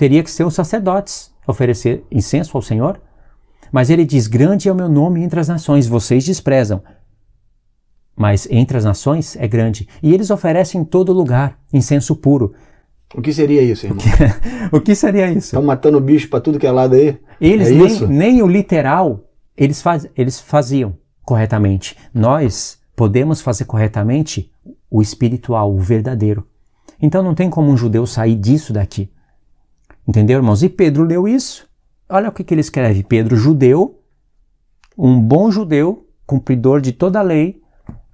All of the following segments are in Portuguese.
teria que ser os sacerdotes oferecer incenso ao Senhor. Mas ele diz, grande é o meu nome entre as nações, vocês desprezam. Mas entre as nações é grande. E eles oferecem em todo lugar incenso puro. O que seria isso, irmão? O que seria isso? Estão matando bicho para tudo que é lado aí? Eles nem o literal, eles faziam corretamente. Nós podemos fazer corretamente o espiritual, o verdadeiro. Então não tem como um judeu sair disso daqui. Entendeu, irmãos? E Pedro leu isso. Olha o que ele escreve. Pedro, judeu, um bom judeu, cumpridor de toda a lei,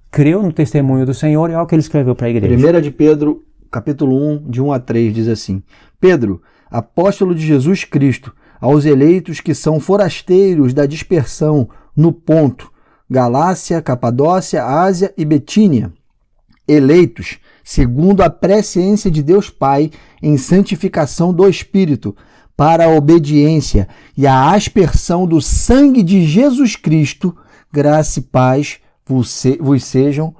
creu no testemunho do Senhor, e olha o que ele escreveu para a igreja. 1 de Pedro, capítulo 1, de 1 a 3, diz assim: Pedro, apóstolo de Jesus Cristo, aos eleitos que são forasteiros da dispersão no Ponto, Galácia, Capadócia, Ásia e Betínia, eleitos segundo a presciência de Deus Pai em santificação do Espírito, para a obediência e a aspersão do sangue de Jesus Cristo, graça e paz vos sejam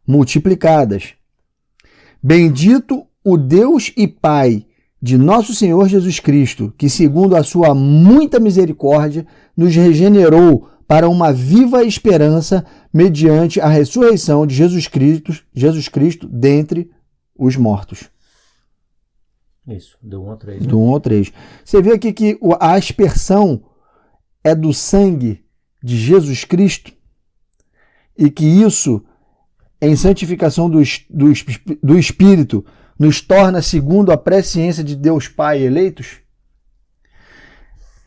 multiplicadas. Bendito o Deus e Pai de nosso Senhor Jesus Cristo, que segundo a sua muita misericórdia nos regenerou para uma viva esperança mediante a ressurreição de Jesus Cristo dentre os mortos. Isso, do 1 ao 3. Do 1 ao 3. Você vê aqui que a aspersão é do sangue de Jesus Cristo e que isso, em santificação do Espírito, nos torna segundo a presciência de Deus Pai eleitos?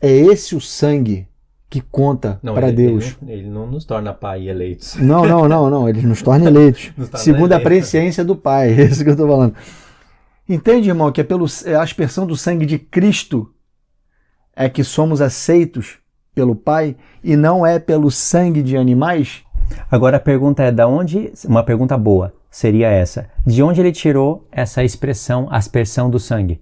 É esse o sangue que conta para Deus. Ele não nos torna pai e eleitos. Não. Ele nos torna eleitos. Segundo a presciência do Pai. É isso que eu estou falando. Entende, irmão, que é a aspersão do sangue de Cristo é que somos aceitos pelo Pai e não é pelo sangue de animais? Agora a pergunta é, uma pergunta boa seria essa: de onde ele tirou essa expressão, aspersão do sangue?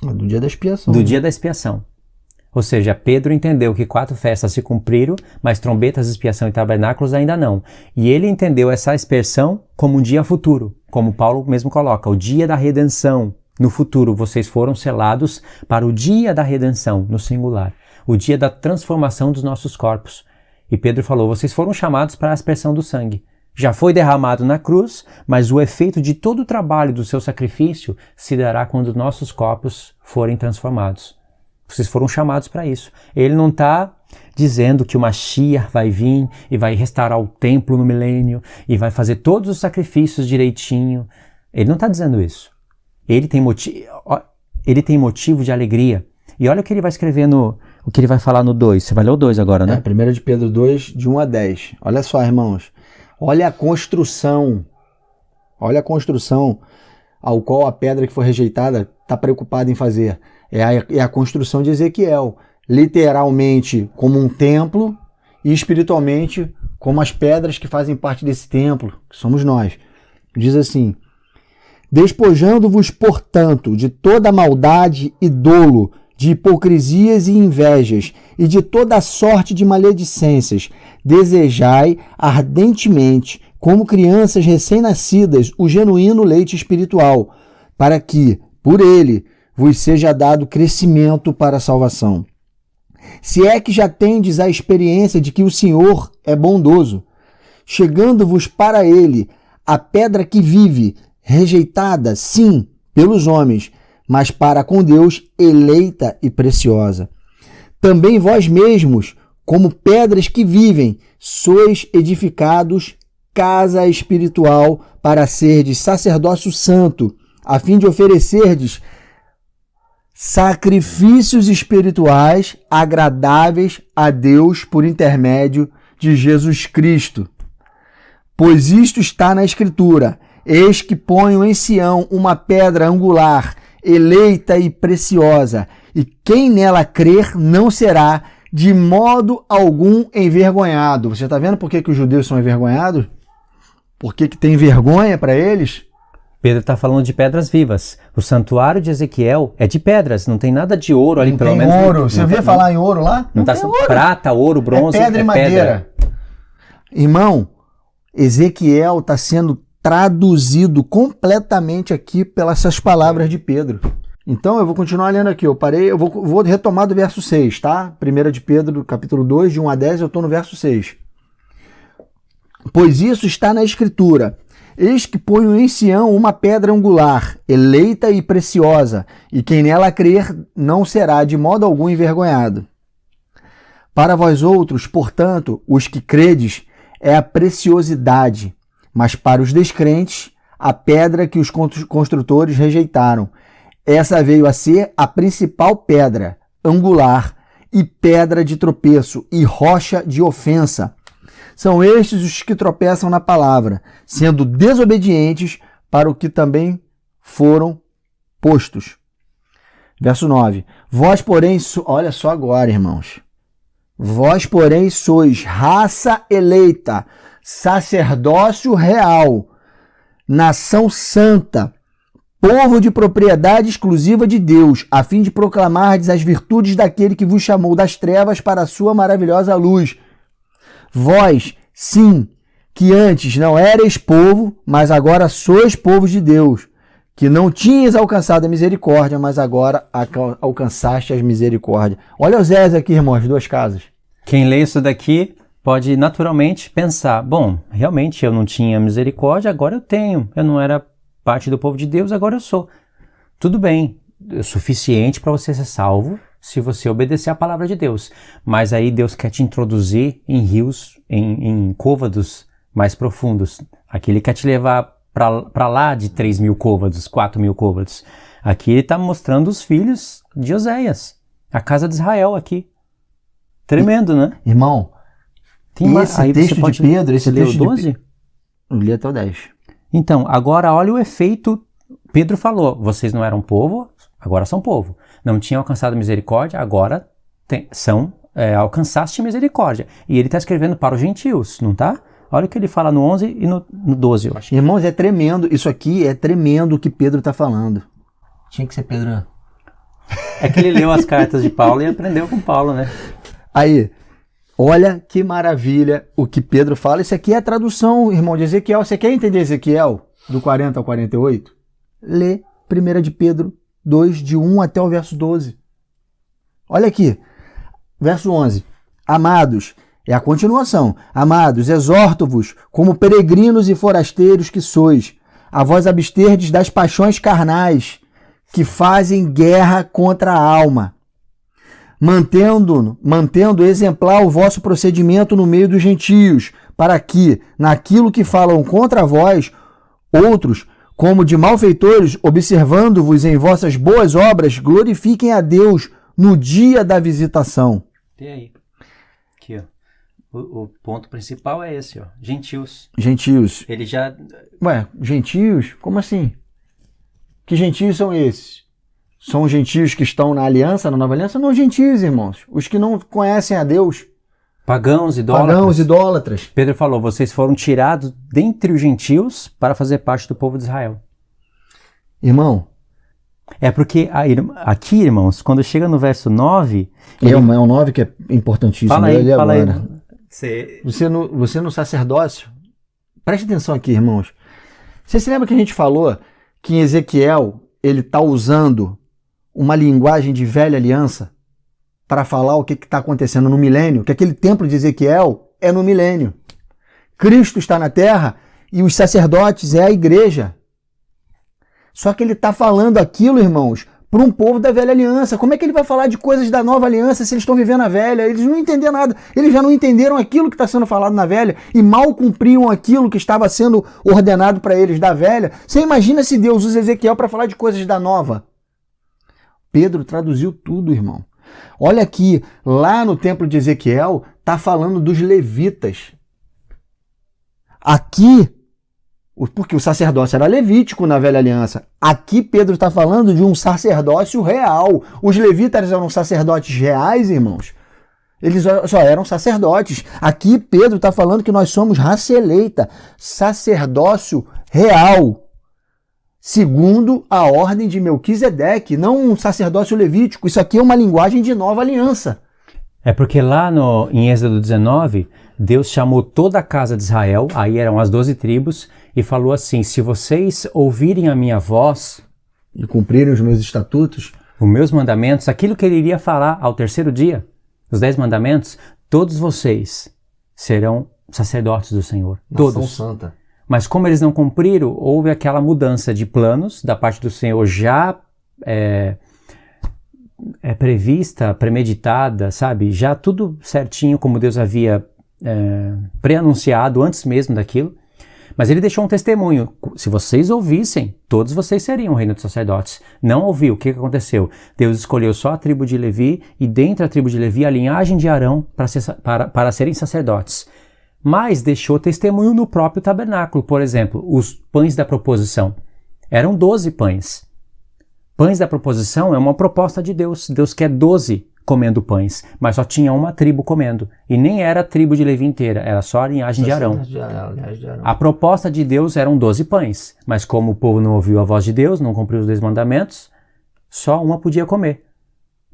Do dia da expiação. Do dia da expiação. Ou seja, Pedro entendeu que 4 festas se cumpriram, mas trombetas, expiação e tabernáculos ainda não. E ele entendeu essa expiação como um dia futuro, como Paulo mesmo coloca, o dia da redenção. No futuro, vocês foram selados para o dia da redenção, no singular, o dia da transformação dos nossos corpos. E Pedro falou, vocês foram chamados para a aspersão do sangue. Já foi derramado na cruz, mas o efeito de todo o trabalho do seu sacrifício se dará quando nossos corpos forem transformados. Vocês foram chamados para isso. Ele não está dizendo que o Mashiach vai vir e vai restaurar o templo no milênio e vai fazer todos os sacrifícios direitinho. Ele não está dizendo isso. Ele tem motivo de alegria. E olha o que ele vai escrever o que ele vai falar no 2. Você vai ler o 2 agora, né? 1 de Pedro 2, de 1 a 10. Olha só, irmãos. Olha a construção. Olha a construção ao qual a pedra que foi rejeitada está preocupada em fazer. É a construção de Ezequiel. Literalmente como um templo e espiritualmente como as pedras que fazem parte desse templo, que somos nós. Diz assim: despojando-vos, portanto, de toda maldade e dolo, de hipocrisias e invejas, e de toda sorte de maledicências, desejai ardentemente, como crianças recém-nascidas, o genuíno leite espiritual, para que, por ele, vos seja dado crescimento para a salvação. Se é que já tendes a experiência de que o Senhor é bondoso, chegando-vos para ele a pedra que vive, rejeitada, sim, pelos homens, mas para com Deus eleita e preciosa. Também vós mesmos, como pedras que vivem, sois edificados casa espiritual para serdes sacerdócio santo, a fim de oferecerdes sacrifícios espirituais agradáveis a Deus por intermédio de Jesus Cristo. Pois isto está na Escritura: eis que ponho em Sião uma pedra angular, eleita e preciosa, e quem nela crer não será de modo algum envergonhado. Você está vendo por que os judeus são envergonhados? Por que tem vergonha para eles? Pedro está falando de pedras vivas. O santuário de Ezequiel é de pedras, não tem nada de ouro ali, pelo menos. Não tem ouro. Você ouviu falar em ouro lá? Não tem ouro. Prata, ouro, bronze, é pedra e madeira. Irmão, Ezequiel está sendo traduzido completamente aqui pelas essas palavras de Pedro. Então eu vou continuar lendo aqui, eu vou retomar do verso 6, tá? 1 de Pedro, capítulo 2, de 1 a 10, eu estou no verso 6. Pois isso está na Escritura: eis que ponho em Sião uma pedra angular, eleita e preciosa, e quem nela crer não será de modo algum envergonhado. Para vós outros, portanto, os que credes, é a preciosidade, mas para os descrentes, a pedra que os construtores rejeitaram. Essa veio a ser a principal pedra angular e pedra de tropeço e rocha de ofensa. São estes os que tropeçam na palavra, sendo desobedientes para o que também foram postos. Verso 9. Vós, porém, olha só agora, irmãos. Vós, porém, sois raça eleita, sacerdócio real, nação santa, povo de propriedade exclusiva de Deus, a fim de proclamardes as virtudes daquele que vos chamou das trevas para a sua maravilhosa luz. Vós, sim, que antes não erais povo, mas agora sois povo de Deus, que não tinhas alcançado a misericórdia, mas agora alcançaste a misericórdia. Olha os Zés aqui, irmãos, 2 casas. Quem lê isso daqui pode naturalmente pensar, bom, realmente eu não tinha misericórdia, agora eu tenho. Eu não era parte do povo de Deus, agora eu sou. Tudo bem, é suficiente para você ser salvo se você obedecer a palavra de Deus. Mas aí Deus quer te introduzir em rios, em côvados mais profundos. Aqui Ele quer te levar para lá de 3.000 côvados, 4.000 côvados. Aqui Ele está mostrando os filhos de Oséias, a casa de Israel aqui. Tremendo, né? Irmão, tem esse aí texto de Pedro, esse texto de 12? Eu li até o 10. Então, agora olha o efeito. Pedro falou, vocês não eram povo, agora são povo. Não tinham alcançado misericórdia, agora alcançaste misericórdia. E ele está escrevendo para os gentios, não tá? Olha o que ele fala no 11 e no 12, eu acho. Irmãos, é tremendo, isso aqui é tremendo o que Pedro está falando. Tinha que ser Pedro. É que ele leu as cartas de Paulo e aprendeu com Paulo, né? Aí, olha que maravilha o que Pedro fala. Isso aqui é a tradução, irmão, de Ezequiel. Você quer entender Ezequiel, do 40 ao 48? Lê 1 de Pedro 2, de 1 até o verso 12. Olha aqui, verso 11. Amados, é a continuação. Amados, exorto-vos, como peregrinos e forasteiros que sois, a vós absterdes das paixões carnais, que fazem guerra contra a alma, mantendo exemplar o vosso procedimento no meio dos gentios, para que, naquilo que falam contra vós, outros, como de malfeitores, observando-vos em vossas boas obras, glorifiquem a Deus no dia da visitação. E aí? Aqui, ó. O ponto principal é esse, ó. Gentios. Gentios. Ele já... Ué, gentios? Como assim? Que gentios são esses? São os gentios que estão na aliança, na nova aliança? Não, gentios, irmãos. Os que não conhecem a Deus. Pagãos, idólatras. Pagãos, idólatras. Pedro falou, vocês foram tirados dentre os gentios para fazer parte do povo de Israel. Irmão. É porque aqui, irmãos, quando chega no verso 9... É o 9 que é importantíssimo. Fala aí, fala aí. Você no sacerdócio... Preste atenção aqui, irmãos. Você se lembra que a gente falou que em Ezequiel ele está usando uma linguagem de velha aliança para falar o que está acontecendo no milênio, que aquele templo de Ezequiel é no milênio. Cristo está na terra e os sacerdotes é a igreja. Só que ele está falando aquilo, irmãos, para um povo da velha aliança. Como é que ele vai falar de coisas da nova aliança se eles estão vivendo a velha? Eles não entenderam nada. Eles já não entenderam aquilo que está sendo falado na velha e mal cumpriam aquilo que estava sendo ordenado para eles da velha. Você imagina se Deus usa Ezequiel para falar de coisas da nova? Pedro traduziu tudo, irmão. Olha aqui, lá no templo de Ezequiel, está falando dos levitas. Aqui, porque o sacerdócio era levítico na velha aliança. Aqui Pedro está falando de um sacerdócio real. Os levitas eram sacerdotes reais, irmãos. Eles só eram sacerdotes. Aqui Pedro está falando que nós somos raça eleita, sacerdócio real, segundo a ordem de Melquisedeque, não um sacerdócio levítico. Isso aqui é uma linguagem de nova aliança. É porque lá em Êxodo 19, Deus chamou toda a casa de Israel, aí eram as 12 tribos, e falou assim: se vocês ouvirem a minha voz e cumprirem os meus estatutos, os meus mandamentos, aquilo que ele iria falar ao terceiro dia, os 10 mandamentos, todos vocês serão sacerdotes do Senhor. nação Todos. santa. Mas como eles não cumpriram, houve aquela mudança de planos da parte do Senhor já prevista, premeditada, sabe? Já tudo certinho como Deus havia pré-anunciado antes mesmo daquilo. Mas ele deixou um testemunho. Se vocês ouvissem, todos vocês seriam o reino dos sacerdotes. Não ouviu. O que aconteceu? Deus escolheu só a tribo de Levi e dentro da tribo de Levi a linhagem de Arão para serem sacerdotes. Mas deixou testemunho no próprio tabernáculo. Por exemplo, os pães da proposição. Eram 12 pães. Pães da proposição é uma proposta de Deus. Deus quer 12 comendo pães, mas só tinha uma tribo comendo. E nem era a tribo de Levi inteira, era só a linhagem de Arão. A proposta de Deus eram 12 pães, mas como o povo não ouviu a voz de Deus, não cumpriu os 10 mandamentos, só uma podia comer.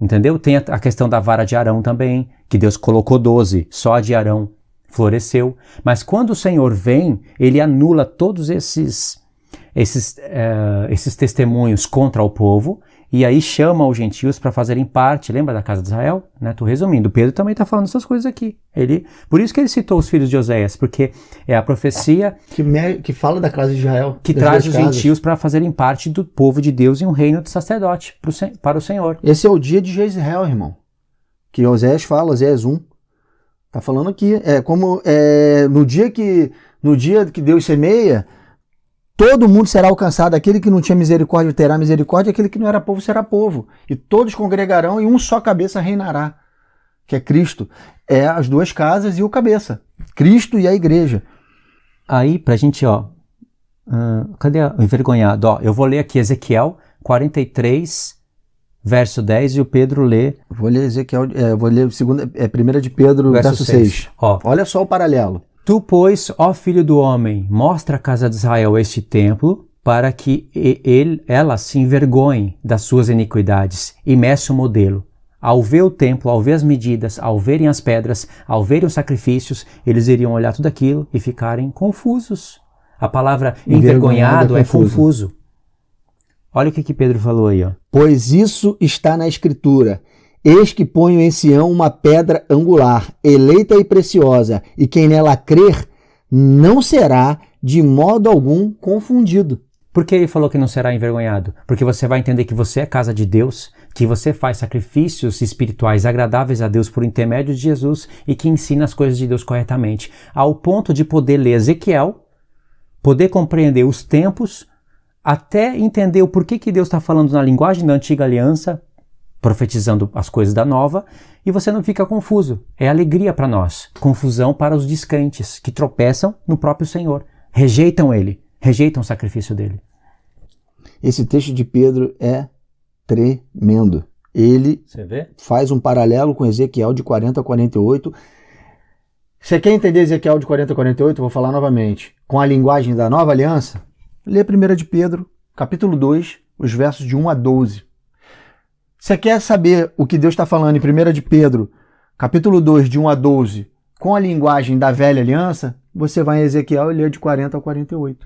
Entendeu? Tem a questão da vara de Arão também, que Deus colocou 12, só a de Arão floresceu. Mas quando o Senhor vem, ele anula todos esses testemunhos contra o povo, e aí chama os gentios para fazerem parte, lembra da casa de Israel? Estou resumindo, Pedro também está falando essas coisas aqui. Por isso que ele citou os filhos de Oséias, porque é a profecia que fala da casa de Israel. Que traz os gentios para fazerem parte do povo de Deus em um reino de sacerdote para o Senhor. Esse é o dia de Jezreel, irmão. Que Oséias fala, Oséias 1. Está falando aqui, no dia que Deus semeia, todo mundo será alcançado, aquele que não tinha misericórdia terá misericórdia, aquele que não era povo será povo. E todos congregarão e um só cabeça reinará, que é Cristo. É as duas casas e o cabeça, Cristo e a igreja. Aí, pra gente, cadê o envergonhado? Eu vou ler aqui Ezequiel 43, verso 10, e o Pedro lê... Vou ler Ezequiel, vou ler 1 de Pedro, verso 6. Olha só o paralelo. Tu, pois, ó filho do homem, mostra à casa de Israel este templo, para que ela se envergonhe das suas iniquidades, e meça o modelo. Ao ver o templo, ao ver as medidas, ao verem as pedras, ao verem os sacrifícios, eles iriam olhar tudo aquilo e ficarem confusos. A palavra envergonhado é confuso. Olha o que Pedro falou aí. Pois isso está na Escritura. Eis que ponho em Sião uma pedra angular, eleita e preciosa, e quem nela crer não será de modo algum confundido. Por que ele falou que não será envergonhado? Porque você vai entender que você é casa de Deus, que você faz sacrifícios espirituais agradáveis a Deus por intermédio de Jesus e que ensina as coisas de Deus corretamente, ao ponto de poder ler Ezequiel, poder compreender os tempos, até entender o porquê que Deus está falando na linguagem da antiga aliança, profetizando as coisas da nova, e você não fica confuso. É alegria para nós, confusão para os descrentes, que tropeçam no próprio Senhor, rejeitam Ele, rejeitam o sacrifício dele. Esse texto de Pedro é tremendo. Ele faz um paralelo com Ezequiel de 40 a 48. Você quer entender Ezequiel de 40 a 48? Vou falar novamente. Com a linguagem da nova aliança, lê 1 de Pedro, capítulo 2, os versos de 1 a 12. Você quer saber o que Deus está falando em 1 de Pedro, capítulo 2, de 1 a 12, com a linguagem da velha aliança? Você vai em Ezequiel e lê de 40 a 48.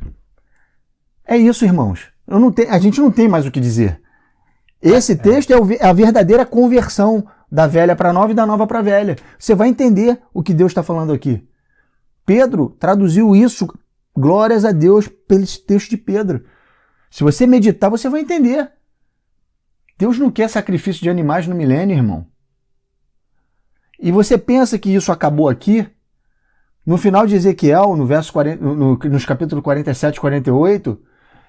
É isso, irmãos. A gente não tem mais o que dizer. Esse texto é a verdadeira conversão da velha para a nova e da nova para a velha. Você vai entender o que Deus está falando aqui. Pedro traduziu isso, glórias a Deus, pelo texto de Pedro. Se você meditar, você vai entender. Deus não quer sacrifício de animais no milênio, irmão. E você pensa que isso acabou aqui? No final de Ezequiel, no verso 40, nos capítulos 47 e 48,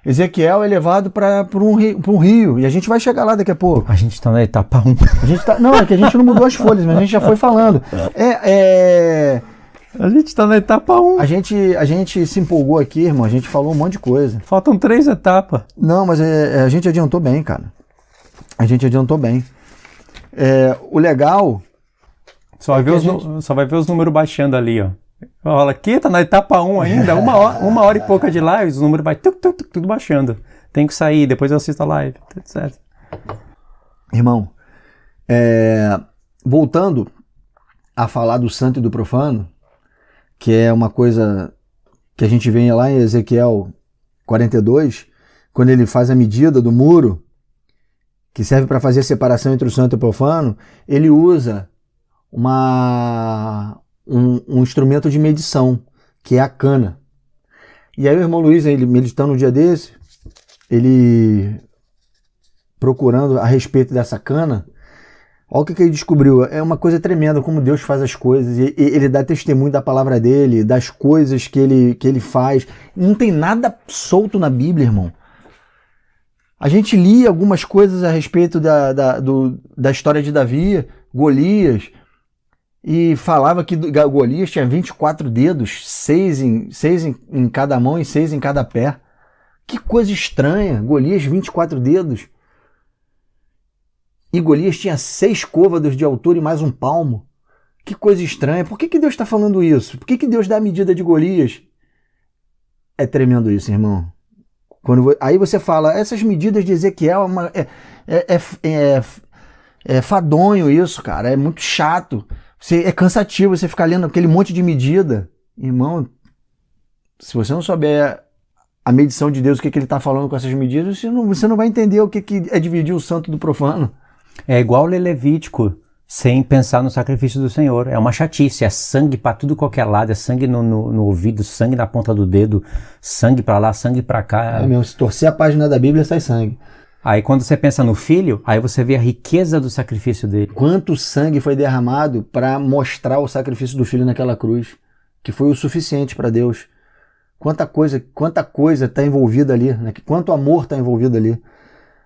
Ezequiel é levado para um rio. E a gente vai chegar lá daqui a pouco. A gente está na etapa 1. Não, é que a gente não mudou as folhas, mas a gente já foi falando. A gente está na etapa 1. A gente se empolgou aqui, irmão. A gente falou um monte de coisa. Faltam 3 etapas. Não, mas a gente adiantou bem, cara. A gente adiantou bem. O legal... Só vai ver os números baixando ali, ó. Olha, aqui tá na etapa 1 ainda, uma hora e pouca de live, os números vai tudo baixando. Tem que sair, depois eu assisto a live, tudo certo. Irmão, voltando a falar do santo e do profano, que é uma coisa que a gente vê lá em Ezequiel 42, quando ele faz a medida do muro, que serve para fazer a separação entre o santo e o profano, ele usa um instrumento de medição, que é a cana. E aí o irmão Luiz, ele meditando um dia desse, ele procurando a respeito dessa cana, olha o que ele descobriu. É uma coisa tremenda como Deus faz as coisas. E ele dá testemunho da palavra dele, das coisas que ele faz. Não tem nada solto na Bíblia, irmão. A gente lia algumas coisas a respeito da história de Davi, Golias, e falava que Golias tinha 24 dedos, 6 em cada mão e 6 em cada pé. Que coisa estranha, Golias 24 dedos. E Golias tinha 6 côvados de altura e mais um palmo. Que coisa estranha. Por que Deus está falando isso? Por que Deus dá a medida de Golias? É tremendo isso, irmão. Aí você fala, essas medidas de Ezequiel é fadonho isso, cara. É muito chato. É cansativo você ficar lendo aquele monte de medida. Irmão, se você não souber a medição de Deus, o que ele está falando com essas medidas, você não vai entender o que é dividir o santo do profano. É igual ler Levítico sem pensar no sacrifício do Senhor. É uma chatice, é sangue para tudo qualquer lado, é sangue no ouvido, sangue na ponta do dedo, sangue para lá, sangue para cá. É mesmo, se torcer a página da Bíblia, sai sangue. Aí quando você pensa no filho, aí você vê a riqueza do sacrifício dele. Quanto sangue foi derramado para mostrar o sacrifício do filho naquela cruz, que foi o suficiente para Deus. Quanta coisa está envolvida ali, né? Quanto amor está envolvido ali.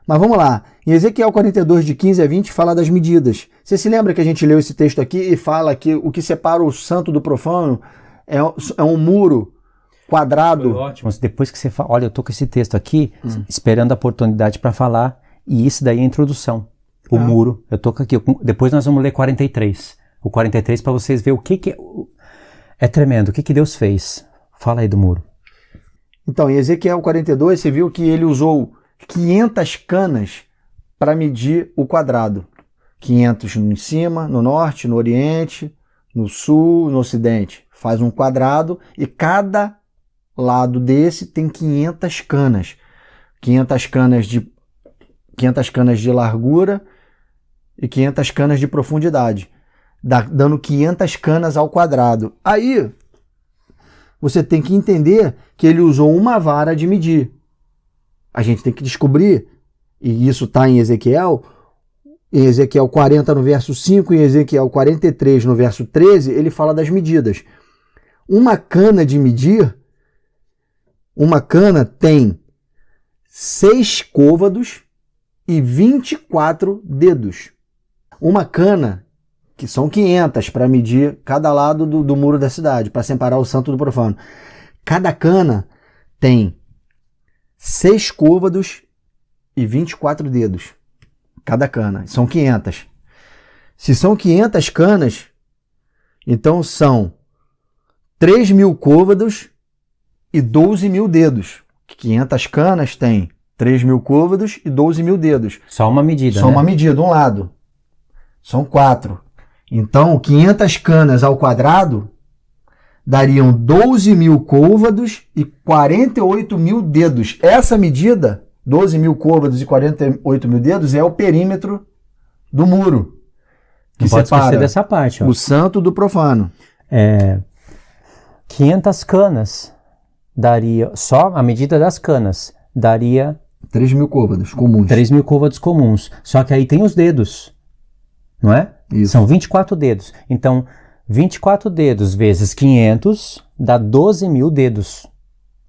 Mas vamos lá, em Ezequiel 42, de 15 a 20, fala das medidas. Você se lembra que a gente leu esse texto aqui e fala que o que separa o santo do profano é um muro quadrado? Foi ótimo. Depois que você fala, olha, eu tô com esse texto aqui, esperando a oportunidade para falar, e isso daí é a introdução. O muro, eu tô aqui. Depois nós vamos ler 43. O 43 para vocês verem o que é tremendo, o que Deus fez. Fala aí do muro. Então, em Ezequiel 42, você viu que ele usou 500 canas para medir o quadrado. 500 em cima, no norte, no oriente, no sul, no ocidente. Faz um quadrado e cada lado desse tem 500 canas. 500 canas de largura e 500 canas de profundidade. Dando 500 canas ao quadrado. Aí, você tem que entender que ele usou uma vara de medir. A gente tem que descobrir, e isso está em Ezequiel 40 no verso 5, em Ezequiel 43 no verso 13, ele fala das medidas. Uma cana de medir, uma cana tem 6 côvados e 24 dedos. Uma cana, que são 500 para medir cada lado do muro da cidade, para separar o santo do profano. Cada cana tem 6 côvados e 24 dedos. Cada cana. São 500. Se são 500 canas, então são 3.000 côvados e 12.000 dedos. 500 canas tem 3.000 côvados e 12.000 dedos. Só uma medida, Só uma medida, um lado. São 4. Então, 500 canas ao quadrado dariam 12.000 côvados e 48.000 dedos. Essa medida, 12.000 côvados e 48.000 dedos, é o perímetro do muro. Que não pode esquecer separa dessa parte. Ó. O santo do profano. 500 canas daria, só a medida das canas, daria 3.000 côvados comuns. 3.000 côvados comuns. Só que aí tem os dedos, não é? Isso. São 24 dedos. Então, 24 dedos vezes 500 dá 12.000 dedos.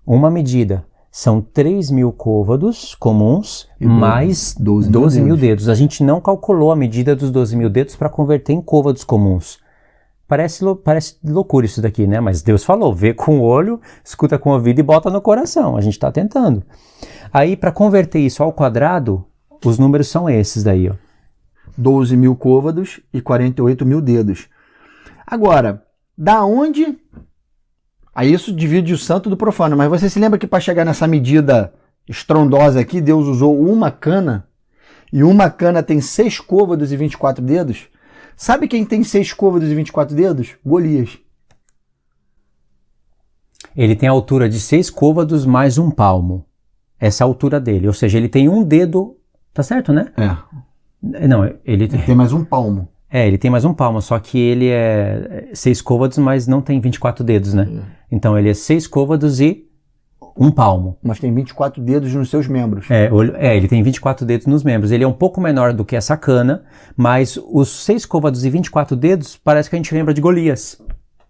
Uma medida. São 3.000 côvados comuns e mais 12.000 dedos. A gente não calculou a medida dos 12.000 dedos para converter em côvados comuns. Parece loucura isso daqui, né? Mas Deus falou, vê com o olho, escuta com o ouvido e bota no coração. A gente está tentando. Aí, para converter isso ao quadrado, os números são esses daí, ó. 12.000 côvados e 48.000 dedos. Agora, da onde... Aí isso divide o santo do profano, mas você se lembra que para chegar nessa medida estrondosa aqui, Deus usou uma cana, e uma cana tem 6 côvados e 24 dedos? Sabe quem tem 6 côvados e 24 dedos? Golias. Ele tem a altura de 6 côvados mais 1 palmo. Essa é a altura dele. Ou seja, ele tem um dedo... Tá certo, né? Não, ele tem mais 1 palmo. Ele tem mais 1 palmo, só que ele é 6 côvados, mas não tem 24 dedos, né? Então ele é 6 côvados e 1 palmo. Mas tem 24 dedos nos seus membros. Ele tem 24 dedos nos membros. Ele é um pouco menor do que essa cana, mas os 6 côvados e 24 dedos parece que a gente lembra de Golias.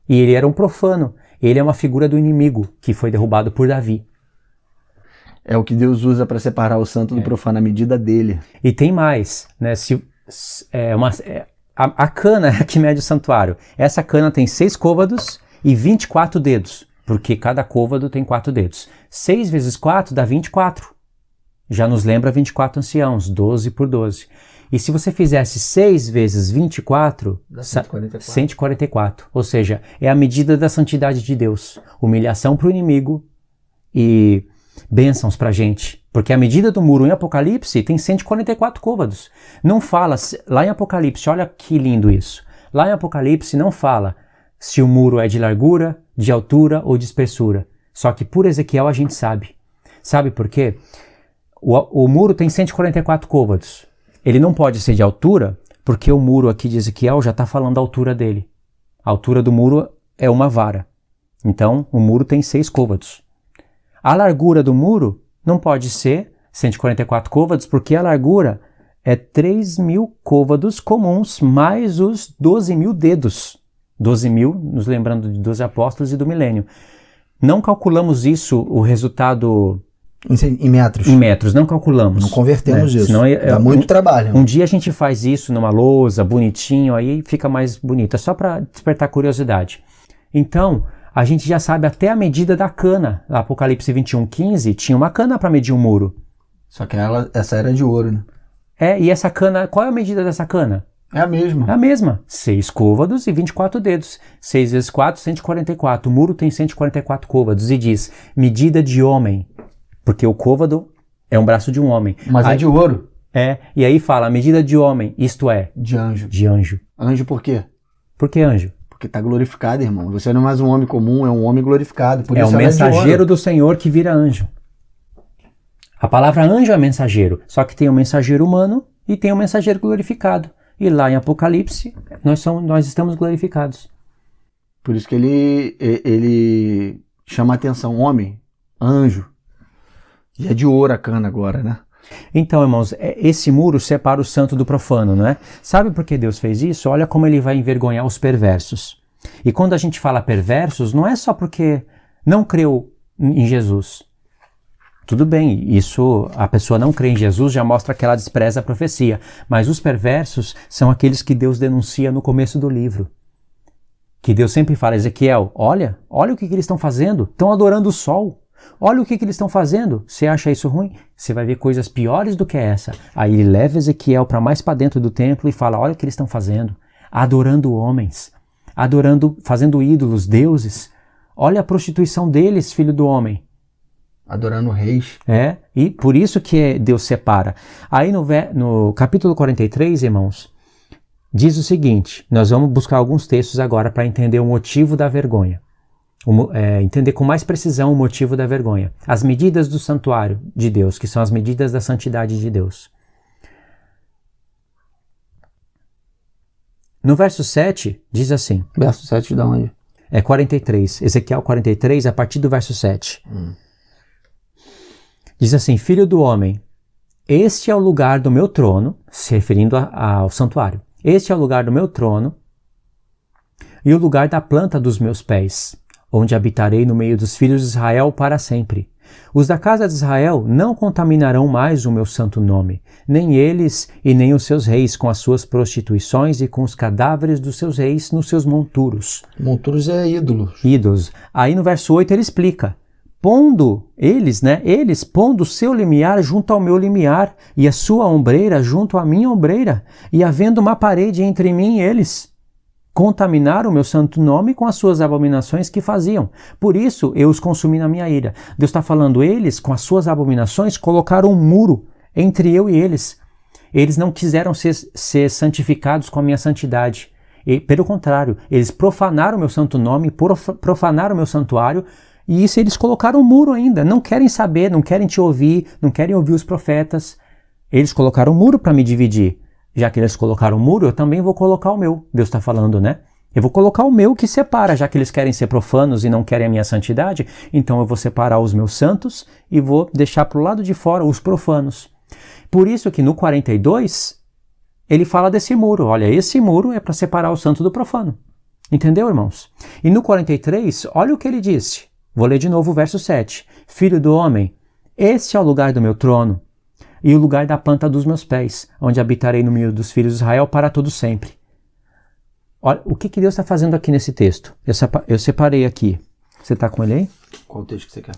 E ele era um profano. Ele é uma figura do inimigo que foi derrubado por Davi. É o que Deus usa para separar o santo do profano, a medida dele. E tem mais, né? A cana é a que mede o santuário. Essa cana tem 6 côvados e 24 dedos, porque cada côvado tem 4 dedos. 6 vezes 4 dá 24. Já nos lembra 24 anciãos, 12 por 12. E se você fizesse 6 vezes 24, dá 144. 144. Ou seja, é a medida da santidade de Deus. Humilhação para o inimigo e bênçãos para a gente. Porque a medida do muro em Apocalipse tem 144 côvados. Não fala, lá em Apocalipse, olha que lindo isso. Lá em Apocalipse não fala se o muro é de largura, de altura ou de espessura. Só que por Ezequiel a gente sabe. Sabe por quê? O muro tem 144 côvados. Ele não pode ser de altura, porque o muro aqui de Ezequiel já está falando da altura dele. A altura do muro é uma vara. Então, o muro tem 6 côvados. A largura do muro não pode ser 144 côvados, porque a largura é 3.000 côvados comuns, mais os 12.000 dedos. 12.000, nos lembrando de 12 apóstolos e do milênio. Não calculamos isso, o resultado... Em metros. Em metros, não calculamos. Não convertemos isso. Senão dá muito trabalho. Um dia a gente faz isso numa lousa, bonitinho, aí fica mais bonito. É só para despertar curiosidade. Então, a gente já sabe até a medida da cana. Apocalipse 21:15 tinha uma cana para medir um muro. Só que essa era de ouro, né? E essa cana, qual é a medida dessa cana? É a mesma. É a mesma. 6 côvados e 24 dedos. 6 vezes 4, 144. O muro tem 144 côvados e diz, medida de homem. Porque o côvado é um braço de um homem. Mas é de ouro. E aí fala, a medida de homem, isto é... De anjo. De anjo. Anjo por quê? Por que anjo? Porque está glorificado, irmão. Você não é mais um homem comum, é um homem glorificado. Por é isso o mensageiro do Senhor que vira anjo. A palavra anjo é mensageiro. Só que tem o mensageiro humano e tem o mensageiro glorificado. E lá em Apocalipse, nós estamos glorificados. Por isso que ele chama a atenção. Homem, anjo. E é de ouro a cana agora, né? Então, irmãos, esse muro separa o santo do profano, não é? Sabe por que Deus fez isso? Olha como ele vai envergonhar os perversos. E quando a gente fala perversos, não é só porque não creu em Jesus. Tudo bem, isso, a pessoa não crê em Jesus já mostra que ela despreza a profecia. Mas os perversos são aqueles que Deus denuncia no começo do livro. Que Deus sempre fala, Ezequiel, olha o que eles estão fazendo, estão adorando o sol. Olha o que eles estão fazendo. Você acha isso ruim? Você vai ver coisas piores do que essa. Aí ele leva Ezequiel para mais para dentro do templo e fala, olha o que eles estão fazendo. Adorando homens. Fazendo ídolos, deuses. Olha a prostituição deles, filho do homem. Adorando reis. E por isso que Deus separa. Aí no capítulo 43, irmãos, diz o seguinte, nós vamos buscar alguns textos agora para entender o motivo da vergonha. Entender com mais precisão o motivo da vergonha. As medidas do santuário de Deus, que são as medidas da santidade de Deus. No verso 7, diz assim. Verso 7 da onde? 43. Ezequiel 43, a partir do verso 7. Diz assim, filho do homem, este é o lugar do meu trono, se referindo ao santuário. Este é o lugar do meu trono e o lugar da planta dos meus pés, onde habitarei no meio dos filhos de Israel para sempre. Os da casa de Israel não contaminarão mais o meu santo nome, nem eles e nem os seus reis com as suas prostituições e com os cadáveres dos seus reis nos seus monturos. Monturos é ídolos. Ídolos. Aí no verso 8 ele explica, eles pondo o seu limiar junto ao meu limiar e a sua ombreira junto à minha ombreira, e havendo uma parede entre mim e eles. Contaminaram o meu santo nome com as suas abominações que faziam. Por isso eu os consumi na minha ira. Deus está falando, eles, com as suas abominações, colocaram um muro entre eu e eles. Eles não quiseram ser santificados com a minha santidade. E, pelo contrário, eles profanaram o meu santo nome, profanaram o meu santuário E isso eles colocaram um muro ainda, não querem saber, não querem te ouvir, não querem ouvir os profetas. Eles colocaram um muro para me dividir. Já que eles colocaram um muro, eu também vou colocar o meu. Deus está falando, né? Eu vou colocar o meu que separa, já que eles querem ser profanos e não querem a minha santidade, então eu vou separar os meus santos e vou deixar para o lado de fora os profanos. Por isso que no 42, ele fala desse muro. Olha, esse muro é para separar o santo do profano. Entendeu, irmãos? E no 43, olha o que ele disse. Vou ler de novo o verso 7. Filho do homem, este é o lugar do meu trono e o lugar da planta dos meus pés, onde habitarei no meio dos filhos de Israel para todo sempre. Olha, o que Deus está fazendo aqui nesse texto? Eu separei aqui. Você está com ele aí? Qual o texto que você quer?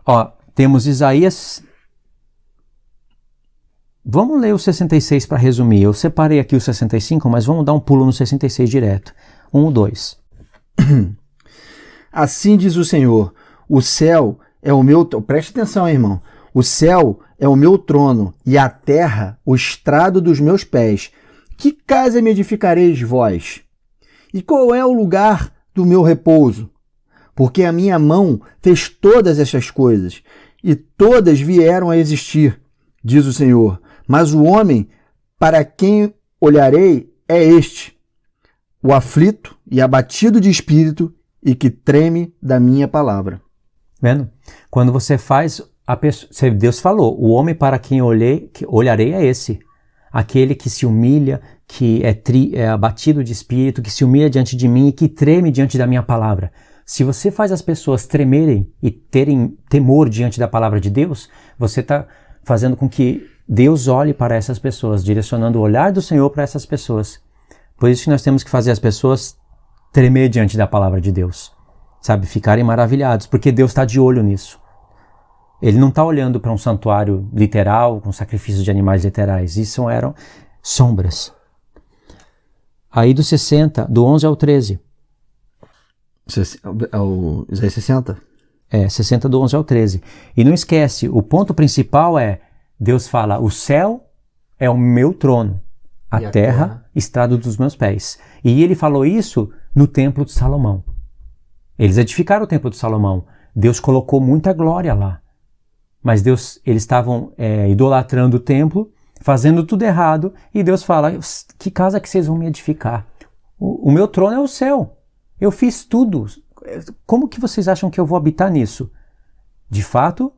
Ó, temos Isaías. Vamos ler o 66 para resumir. Eu separei aqui o 65, mas vamos dar um pulo no 66 direto. 1, 2. Assim diz o Senhor, o céu é o meu... Preste atenção, irmão. O céu é o meu trono e a terra o estrado dos meus pés. Que casa me edificareis vós? E qual é o lugar do meu repouso? Porque a minha mão fez todas estas coisas, e todas vieram a existir, diz o Senhor. Mas o homem para quem olharei é este, o aflito e abatido de espírito, e que treme da minha palavra. Vendo? Quando você faz a pessoa, Deus falou, o homem para quem olharei é esse. Aquele que se humilha, que é abatido de espírito, que se humilha diante de mim e que treme diante da minha palavra. Se você faz as pessoas tremerem e terem temor diante da palavra de Deus, você está fazendo com que Deus olhe para essas pessoas, direcionando o olhar do Senhor para essas pessoas. Por isso que nós temos que fazer as pessoas tremer diante da palavra de Deus, sabe? Ficarem maravilhados, porque Deus está de olho nisso. Ele não está olhando para um santuário literal, com sacrifício de animais literais. Isso eram sombras. Aí do 60, do 11 ao 13. O Isaías 60? 60 do 11 ao 13. E não esquece, o ponto principal é, Deus fala, o céu é o meu trono, a terra, estrado dos meus pés. E ele falou isso no templo de Salomão. Eles edificaram o templo de Salomão. Deus colocou muita glória lá. Mas eles estavam idolatrando o templo, fazendo tudo errado, e Deus fala, que casa que vocês vão me edificar? O meu trono é o céu. Eu fiz tudo. Como que vocês acham que eu vou habitar nisso? De fato,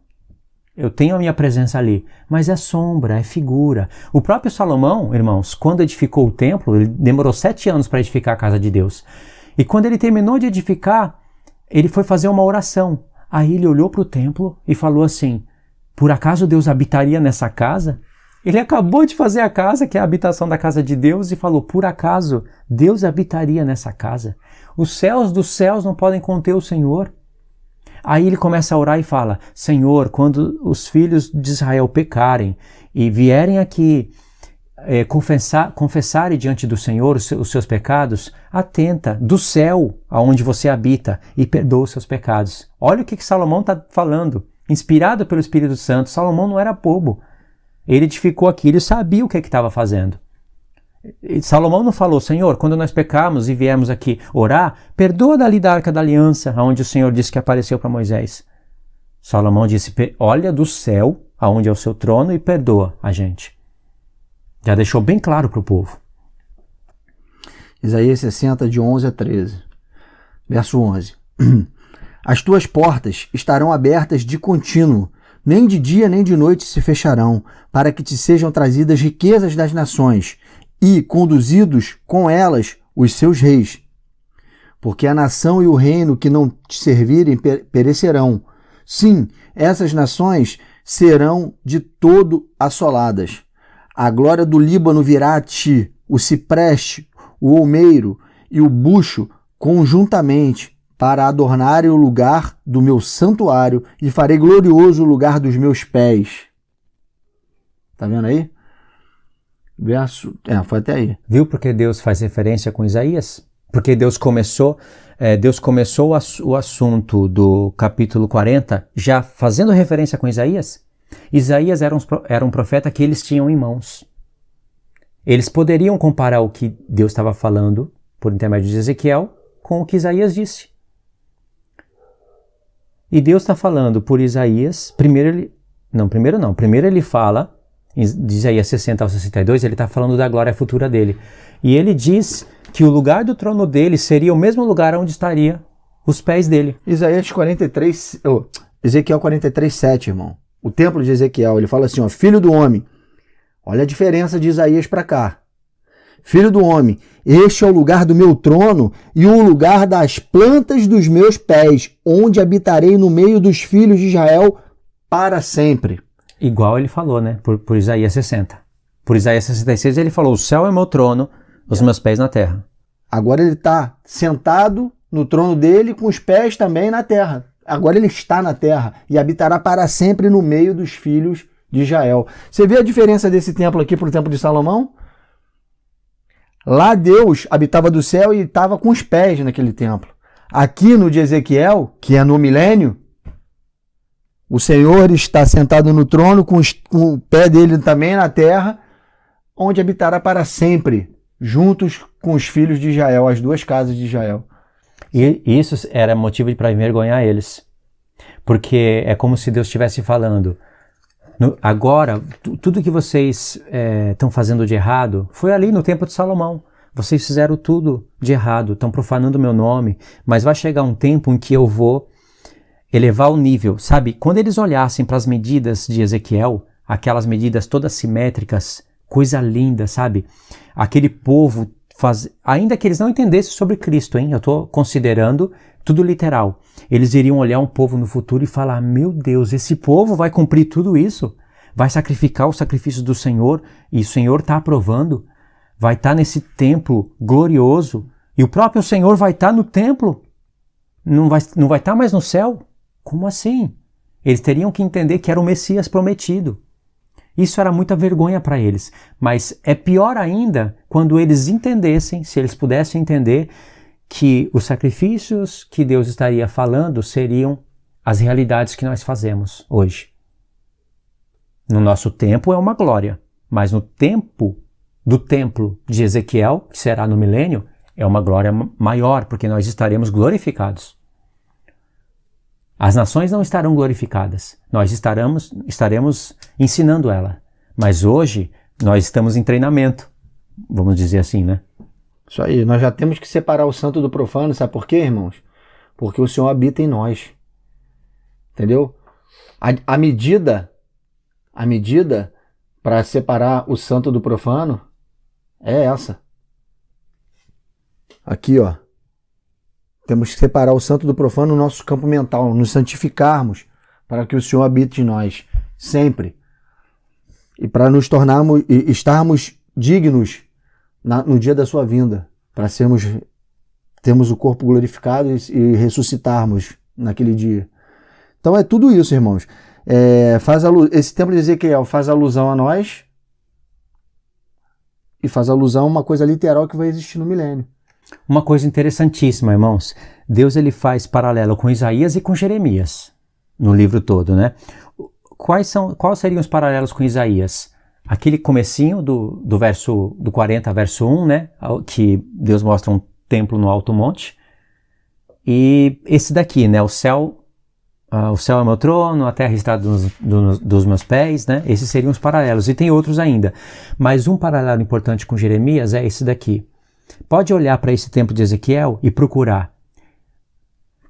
eu tenho a minha presença ali, mas é sombra, é figura. O próprio Salomão, irmãos, quando edificou o templo, ele demorou 7 anos para edificar a casa de Deus. E quando ele terminou de edificar, ele foi fazer uma oração. Aí ele olhou para o templo e falou assim, por acaso Deus habitaria nessa casa? Ele acabou de fazer a casa, que é a habitação da casa de Deus, e falou, por acaso Deus habitaria nessa casa? Os céus dos céus não podem conter o Senhor. Aí ele começa a orar e fala, Senhor, quando os filhos de Israel pecarem e vierem aqui confessarem diante do Senhor os seus pecados, atenta do céu aonde você habita e perdoa os seus pecados. Olha o que Salomão está falando. Inspirado pelo Espírito Santo, Salomão não era bobo. Ele edificou aquilo, ele sabia o que estava fazendo. Salomão não falou, Senhor, quando nós pecarmos e viemos aqui orar, perdoa dali da Arca da Aliança, onde o Senhor disse que apareceu para Moisés. Salomão disse, olha do céu, aonde é o seu trono, e perdoa a gente. Já deixou bem claro para o povo. Isaías 60, de 11 a 13. Verso 11. As tuas portas estarão abertas de contínuo, nem de dia nem de noite se fecharão, para que te sejam trazidas riquezas das nações, e conduzidos com elas os seus reis. Porque a nação e o reino que não te servirem perecerão. Sim, essas nações serão de todo assoladas. A glória do Líbano virá a ti, o cipreste, o olmeiro e o bucho conjuntamente, para adornarem o lugar do meu santuário, e farei glorioso o lugar dos meus pés. Tá vendo aí? Foi até aí. Viu porque Deus faz referência com Isaías? Porque Deus começou o assunto do capítulo 40 já fazendo referência com Isaías. Isaías era um profeta que eles tinham em mãos. Eles poderiam comparar o que Deus estava falando por intermédio de Ezequiel com o que Isaías disse. E Deus está falando por Isaías, primeiro ele fala, de Isaías 60 ao 62, ele está falando da glória futura dele. E ele diz que o lugar do trono dele seria o mesmo lugar onde estaria os pés dele. Ezequiel 43, 7, irmão. O templo de Ezequiel, ele fala assim, ó, filho do homem, olha a diferença de Isaías para cá. Filho do homem, este é o lugar do meu trono e o lugar das plantas dos meus pés, onde habitarei no meio dos filhos de Israel para sempre. Igual ele falou, né? Por Isaías 60. Por Isaías 66 ele falou, o céu é meu trono, os meus pés na terra. Agora ele está sentado no trono dele com os pés também na terra. Agora ele está na terra e habitará para sempre no meio dos filhos de Israel. Você vê a diferença desse templo aqui para o templo de Salomão? Lá Deus habitava do céu e estava com os pés naquele templo. Aqui no de Ezequiel, que é no milênio, o Senhor está sentado no trono com o pé dele também na terra, onde habitará para sempre, juntos com os filhos de Israel, as duas casas de Israel. E isso era motivo para envergonhar eles. Porque é como se Deus estivesse falando, agora, tudo que vocês estão fazendo de errado, foi ali no tempo de Salomão. Vocês fizeram tudo de errado, estão profanando o meu nome, mas vai chegar um tempo em que eu vou elevar o nível. Sabe, quando eles olhassem para as medidas de Ezequiel, aquelas medidas todas simétricas, coisa linda, sabe? Aquele povo, ainda que eles não entendessem sobre Cristo, hein? Eu estou considerando tudo literal. Eles iriam olhar um povo no futuro e falar, meu Deus, esse povo vai cumprir tudo isso? Vai sacrificar o sacrifício do Senhor e o Senhor está aprovando? Vai estar nesse templo glorioso e o próprio Senhor vai estar no templo? Não vai estar mais no céu? Como assim? Eles teriam que entender que era o Messias prometido. Isso era muita vergonha para eles, mas é pior ainda quando eles entendessem, se eles pudessem entender, que os sacrifícios que Deus estaria falando seriam as realidades que nós fazemos hoje. No nosso tempo é uma glória, mas no tempo do templo de Ezequiel, que será no milênio, é uma glória maior, porque nós estaremos glorificados. As nações não estarão glorificadas, nós estaremos ensinando ela. Mas hoje nós estamos em treinamento, vamos dizer assim, né? Isso aí, nós já temos que separar o santo do profano, sabe por quê, irmãos? Porque o Senhor habita em nós. Entendeu? A medida para separar o santo do profano é essa. Aqui, ó. Temos que separar o santo do profano no nosso campo mental, nos santificarmos para que o Senhor habite em nós, sempre. E para nos tornarmos e estarmos dignos no dia da sua vinda, para termos o corpo glorificado e ressuscitarmos naquele dia. Então é tudo isso, irmãos. Esse templo de Ezequiel faz alusão a nós e faz alusão a uma coisa literal que vai existir no milênio. Uma coisa interessantíssima, irmãos. Deus ele faz paralelo com Isaías e com Jeremias, no livro todo, né? Quais seriam os paralelos com Isaías? Aquele comecinho do 40, verso 1, né? Que Deus mostra um templo no alto monte. E esse daqui, né? O céu é meu trono, a terra está dos meus pés, né? Esses seriam os paralelos. E tem outros ainda. Mas um paralelo importante com Jeremias é esse daqui. Pode olhar para esse templo de Ezequiel e procurar.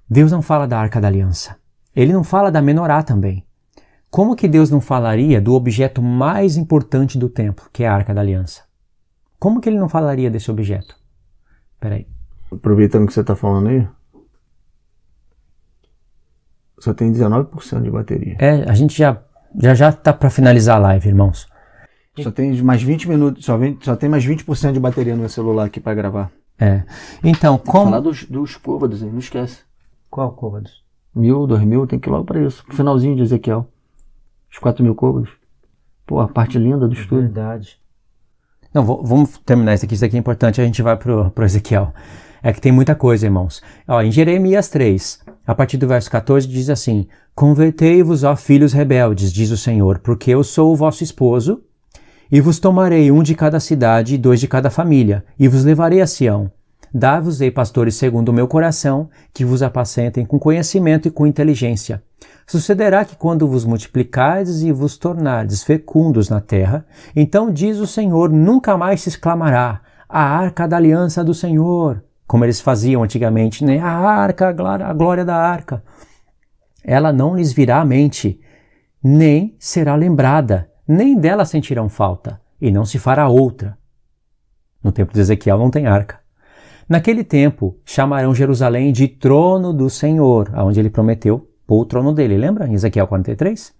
Deus não fala da Arca da Aliança. Ele não fala da menorá também. Como que Deus não falaria do objeto mais importante do templo, que é a Arca da Aliança? Como que ele não falaria desse objeto? Espera aí. Aproveitando que você está falando aí, só tem 19% de bateria. A gente já está para finalizar a live, irmãos. Só tem mais 20 minutos, só tem mais 20% de bateria no meu celular aqui para gravar. Então, como... Falar dos côvados aí, não esquece. Qual côvados? 1.000, 2.000, tem que ir logo para isso. Pro finalzinho de Ezequiel. Os 4.000 côvados. Pô, a parte linda do estudo. Verdade. Não, vamos terminar isso aqui é importante, a gente vai pro Ezequiel. É que tem muita coisa, irmãos. Em Jeremias 3, a partir do verso 14, diz assim: Convertei-vos, ó filhos rebeldes, diz o Senhor, porque eu sou o vosso esposo, e vos tomarei 1 de cada cidade e 2 de cada família, e vos levarei a Sião. Dar-vos-ei pastores segundo o meu coração, que vos apacentem com conhecimento e com inteligência. Sucederá que quando vos multiplicardes e vos tornardes fecundos na terra, então diz o Senhor, nunca mais se exclamará, a arca da aliança do Senhor, como eles faziam antigamente, né? A arca, a glória da arca. Ela não lhes virá à mente, nem será lembrada, nem dela sentirão falta, e não se fará outra. No tempo de Ezequiel não tem arca. Naquele tempo, chamarão Jerusalém de trono do Senhor, aonde ele prometeu pôr o trono dele. Lembra em Ezequiel 43?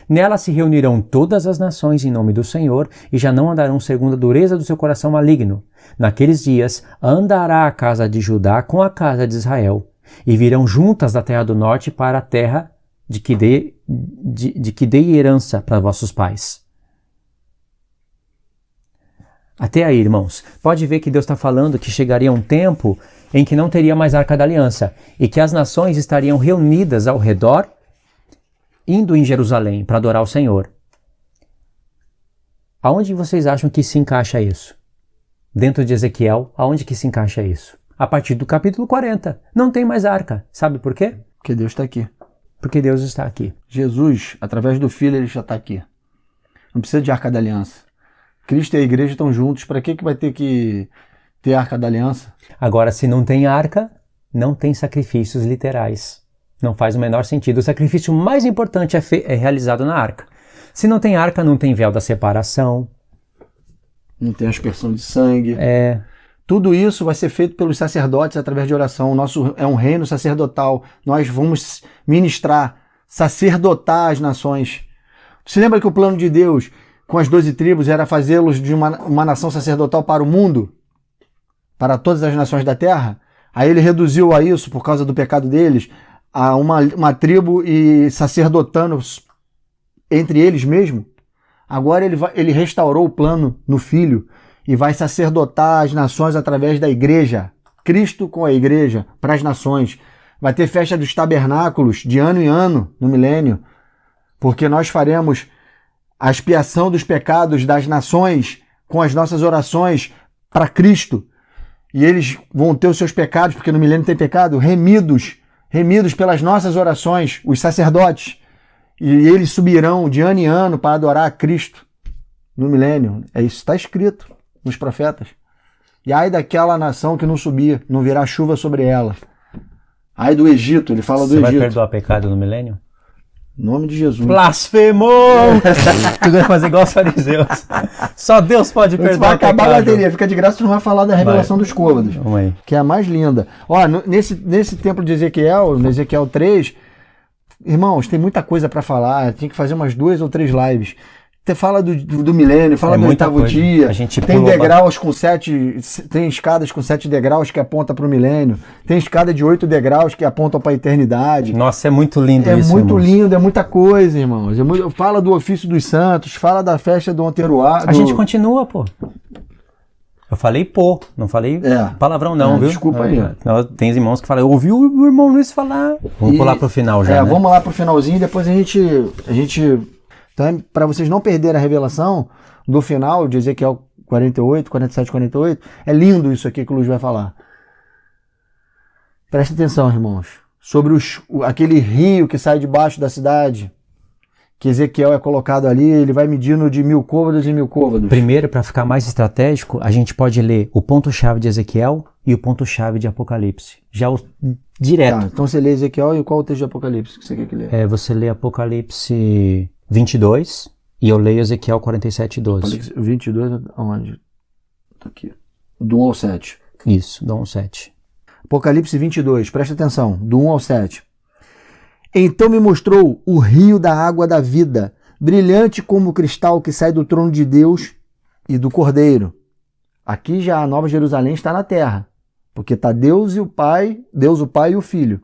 Nela se reunirão todas as nações em nome do Senhor e já não andarão segundo a dureza do seu coração maligno. Naqueles dias andará a casa de Judá com a casa de Israel e virão juntas da terra do norte para a terra de que dei herança para vossos pais. Até aí, irmãos, pode ver que Deus está falando que chegaria um tempo em que não teria mais Arca da Aliança e que as nações estariam reunidas ao redor, indo em Jerusalém para adorar o Senhor. Aonde vocês acham que se encaixa isso? Dentro de Ezequiel, aonde que se encaixa isso? A partir do capítulo 40. Não tem mais arca. Sabe por quê? Porque Deus está aqui. Porque Deus está aqui. Jesus, através do Filho, ele já está aqui. Não precisa de Arca da Aliança. Cristo e a igreja estão juntos. Para que vai ter que ter Arca da Aliança? Agora, se não tem arca, não tem sacrifícios literais. Não faz o menor sentido. O sacrifício mais importante é realizado na arca. Se não tem arca, não tem véu da separação. Não tem aspersão de sangue. É. Tudo isso vai ser feito pelos sacerdotes através de oração. O nosso é um reino sacerdotal. Nós vamos ministrar, sacerdotar as nações. Você lembra que o plano de Deus com as 12 tribos era fazê-los de uma nação sacerdotal para o mundo? Para todas as nações da terra? Aí ele reduziu a isso, por causa do pecado deles, a uma tribo e sacerdotando entre eles mesmo. Agora ele restaurou o plano no Filho e vai sacerdotar as nações através da igreja. Cristo com a igreja para as nações. Vai ter festa dos tabernáculos de ano em ano no milênio, porque nós faremos a expiação dos pecados das nações com as nossas orações para Cristo. E eles vão ter os seus pecados, porque no milênio tem pecado, remidos pelas nossas orações, os sacerdotes. E eles subirão de ano em ano para adorar a Cristo no milênio. É isso, está escrito nos profetas. E ai daquela nação que não subir, não virá chuva sobre ela. Ai do Egito, ele fala do Egito. Você vai perdoar pecado no milênio? Em nome de Jesus. Blasfemou! Tu vai fazer igual os fariseus. Só Deus pode perdoar. Vai acabar a bateria, fica de graça, tu não vai falar da revelação dos côvados, que é a mais linda. Ó, nesse templo de Ezequiel, no Ezequiel 3, irmãos, tem muita coisa para falar, tem que fazer umas 2 ou 3 lives. Você fala do milênio, fala do oitavo dia, tem degraus com 7, tem escadas com 7 degraus que apontam para o milênio, tem escada de 8 degraus que apontam para a eternidade. Nossa, é muito lindo isso, É muito irmãos. lindo, é muita coisa, irmãos. Fala do ofício dos santos, fala da festa do Anteroá. A gente continua, pô. Eu falei pô, não falei palavrão não, viu? Desculpa aí. Tem irmãos que falam, eu ouvi o irmão Luiz falar. Vamos pular pro final já, né? Vamos lá pro finalzinho, depois a gente... Então, para vocês não perderem a revelação do final de Ezequiel 48, 47, 48, é lindo isso aqui que o Luiz vai falar. Presta atenção, irmãos, sobre aquele rio que sai debaixo da cidade, que Ezequiel é colocado ali, ele vai medindo de 1000 côvados em 1000 côvados. Primeiro, para ficar mais estratégico, a gente pode ler o ponto-chave de Ezequiel e o ponto-chave de Apocalipse. Já direto. Tá, então você lê Ezequiel e qual o texto de Apocalipse que você quer que lê? Você lê Apocalipse 22 e eu leio Ezequiel 47, 12. 22, aonde? Tá aqui. Do 1 ao 7. Isso, do 1 ao 7. Apocalipse 22, presta atenção, do 1 ao 7. Então me mostrou o rio da água da vida, brilhante como o cristal que sai do trono de Deus e do Cordeiro. Aqui já a Nova Jerusalém está na terra, porque está Deus o Pai e o Filho.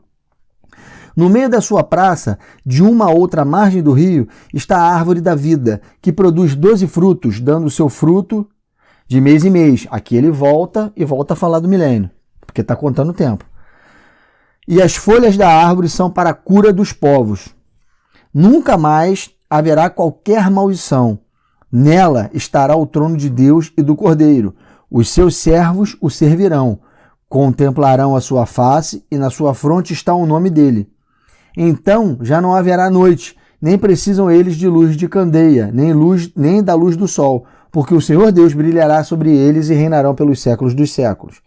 No meio da sua praça, de uma a outra margem do rio, está a árvore da vida, que produz 12 frutos, dando o seu fruto de mês em mês. Aqui ele volta a falar do milênio, porque está contando o tempo. E as folhas da árvore são para a cura dos povos. Nunca mais haverá qualquer maldição. Nela estará o trono de Deus e do Cordeiro. Os seus servos o servirão. Contemplarão a sua face, e na sua fronte está o nome dele. Então já não haverá noite, nem precisam eles de luz de candeia, nem da luz do sol, porque o Senhor Deus brilhará sobre eles e reinarão pelos séculos dos séculos.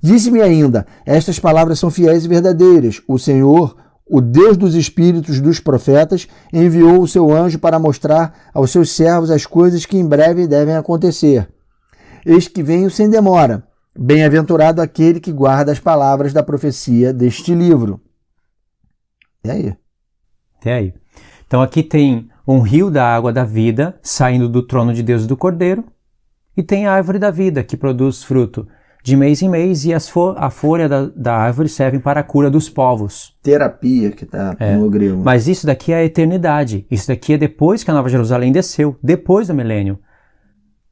Disse-me ainda, estas palavras são fiéis e verdadeiras. O Senhor, o Deus dos espíritos dos profetas, enviou o seu anjo para mostrar aos seus servos as coisas que em breve devem acontecer. Eis que venho sem demora. Bem-aventurado aquele que guarda as palavras da profecia deste livro. E aí? Até aí. Então aqui tem um rio da água da vida saindo do trono de Deus e do Cordeiro, e tem a árvore da vida que produz fruto de mês em mês, e a folha da árvore servem para a cura dos povos. Terapia que está no grego. Mas isso daqui é a eternidade. Isso daqui é depois que a Nova Jerusalém desceu, depois do milênio.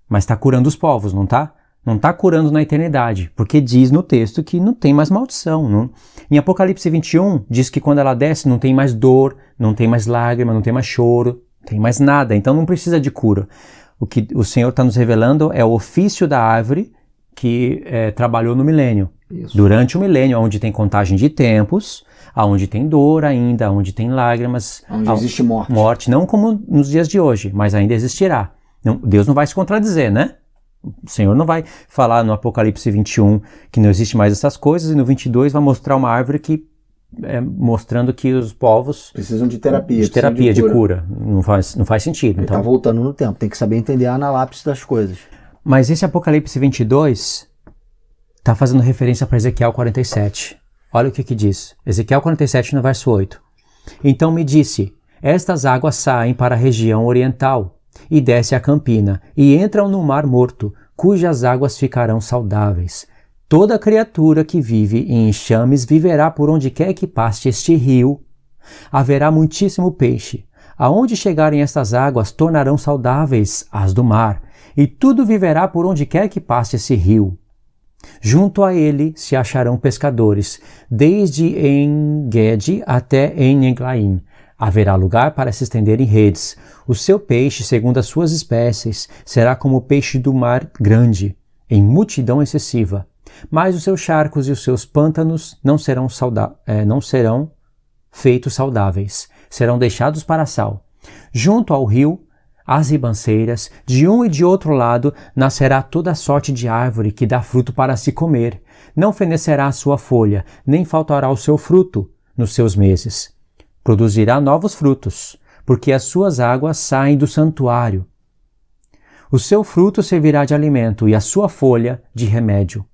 Mas está curando os povos, não está? Não está curando na eternidade, porque diz no texto que não tem mais maldição. Não? Em Apocalipse 21, diz que quando ela desce não tem mais dor, não tem mais lágrima, não tem mais choro, não tem mais nada. Então não precisa de cura. O que o Senhor está nos revelando é o ofício da árvore que trabalhou no milênio. Isso. Durante o milênio, onde tem contagem de tempos, onde tem dor ainda, onde tem lágrimas. Onde existe morte. Morte, não como nos dias de hoje, mas ainda existirá. Não, Deus não vai se contradizer, né? O Senhor não vai falar no Apocalipse 21 que não existe mais essas coisas, e no 22 vai mostrar uma árvore que mostrando que os povos precisam de terapia. De cura. Não faz sentido. Ele está voltando no tempo, tem que saber entender a analapse das coisas. Mas esse Apocalipse 22 está fazendo referência para Ezequiel 47. Olha o que diz. Ezequiel 47 no verso 8. Então me disse, estas águas saem para a região oriental, e desce a campina, e entram no mar morto, cujas águas ficarão saudáveis. Toda criatura que vive em enxames viverá por onde quer que passe este rio. Haverá muitíssimo peixe. Aonde chegarem estas águas, tornarão saudáveis as do mar, e tudo viverá por onde quer que passe esse rio. Junto a ele se acharão pescadores, desde En-Gedi até En-Eglaim. Haverá lugar para se estender em redes. O seu peixe, segundo as suas espécies, será como o peixe do mar grande, em multidão excessiva. Mas os seus charcos e os seus pântanos não serão feitos saudáveis, serão deixados para sal. Junto ao rio, as ribanceiras, de um e de outro lado, nascerá toda sorte de árvore que dá fruto para se comer. Não fenecerá a sua folha, nem faltará o seu fruto nos seus meses. Produzirá novos frutos, porque as suas águas saem do santuário. O seu fruto servirá de alimento e a sua folha de remédio.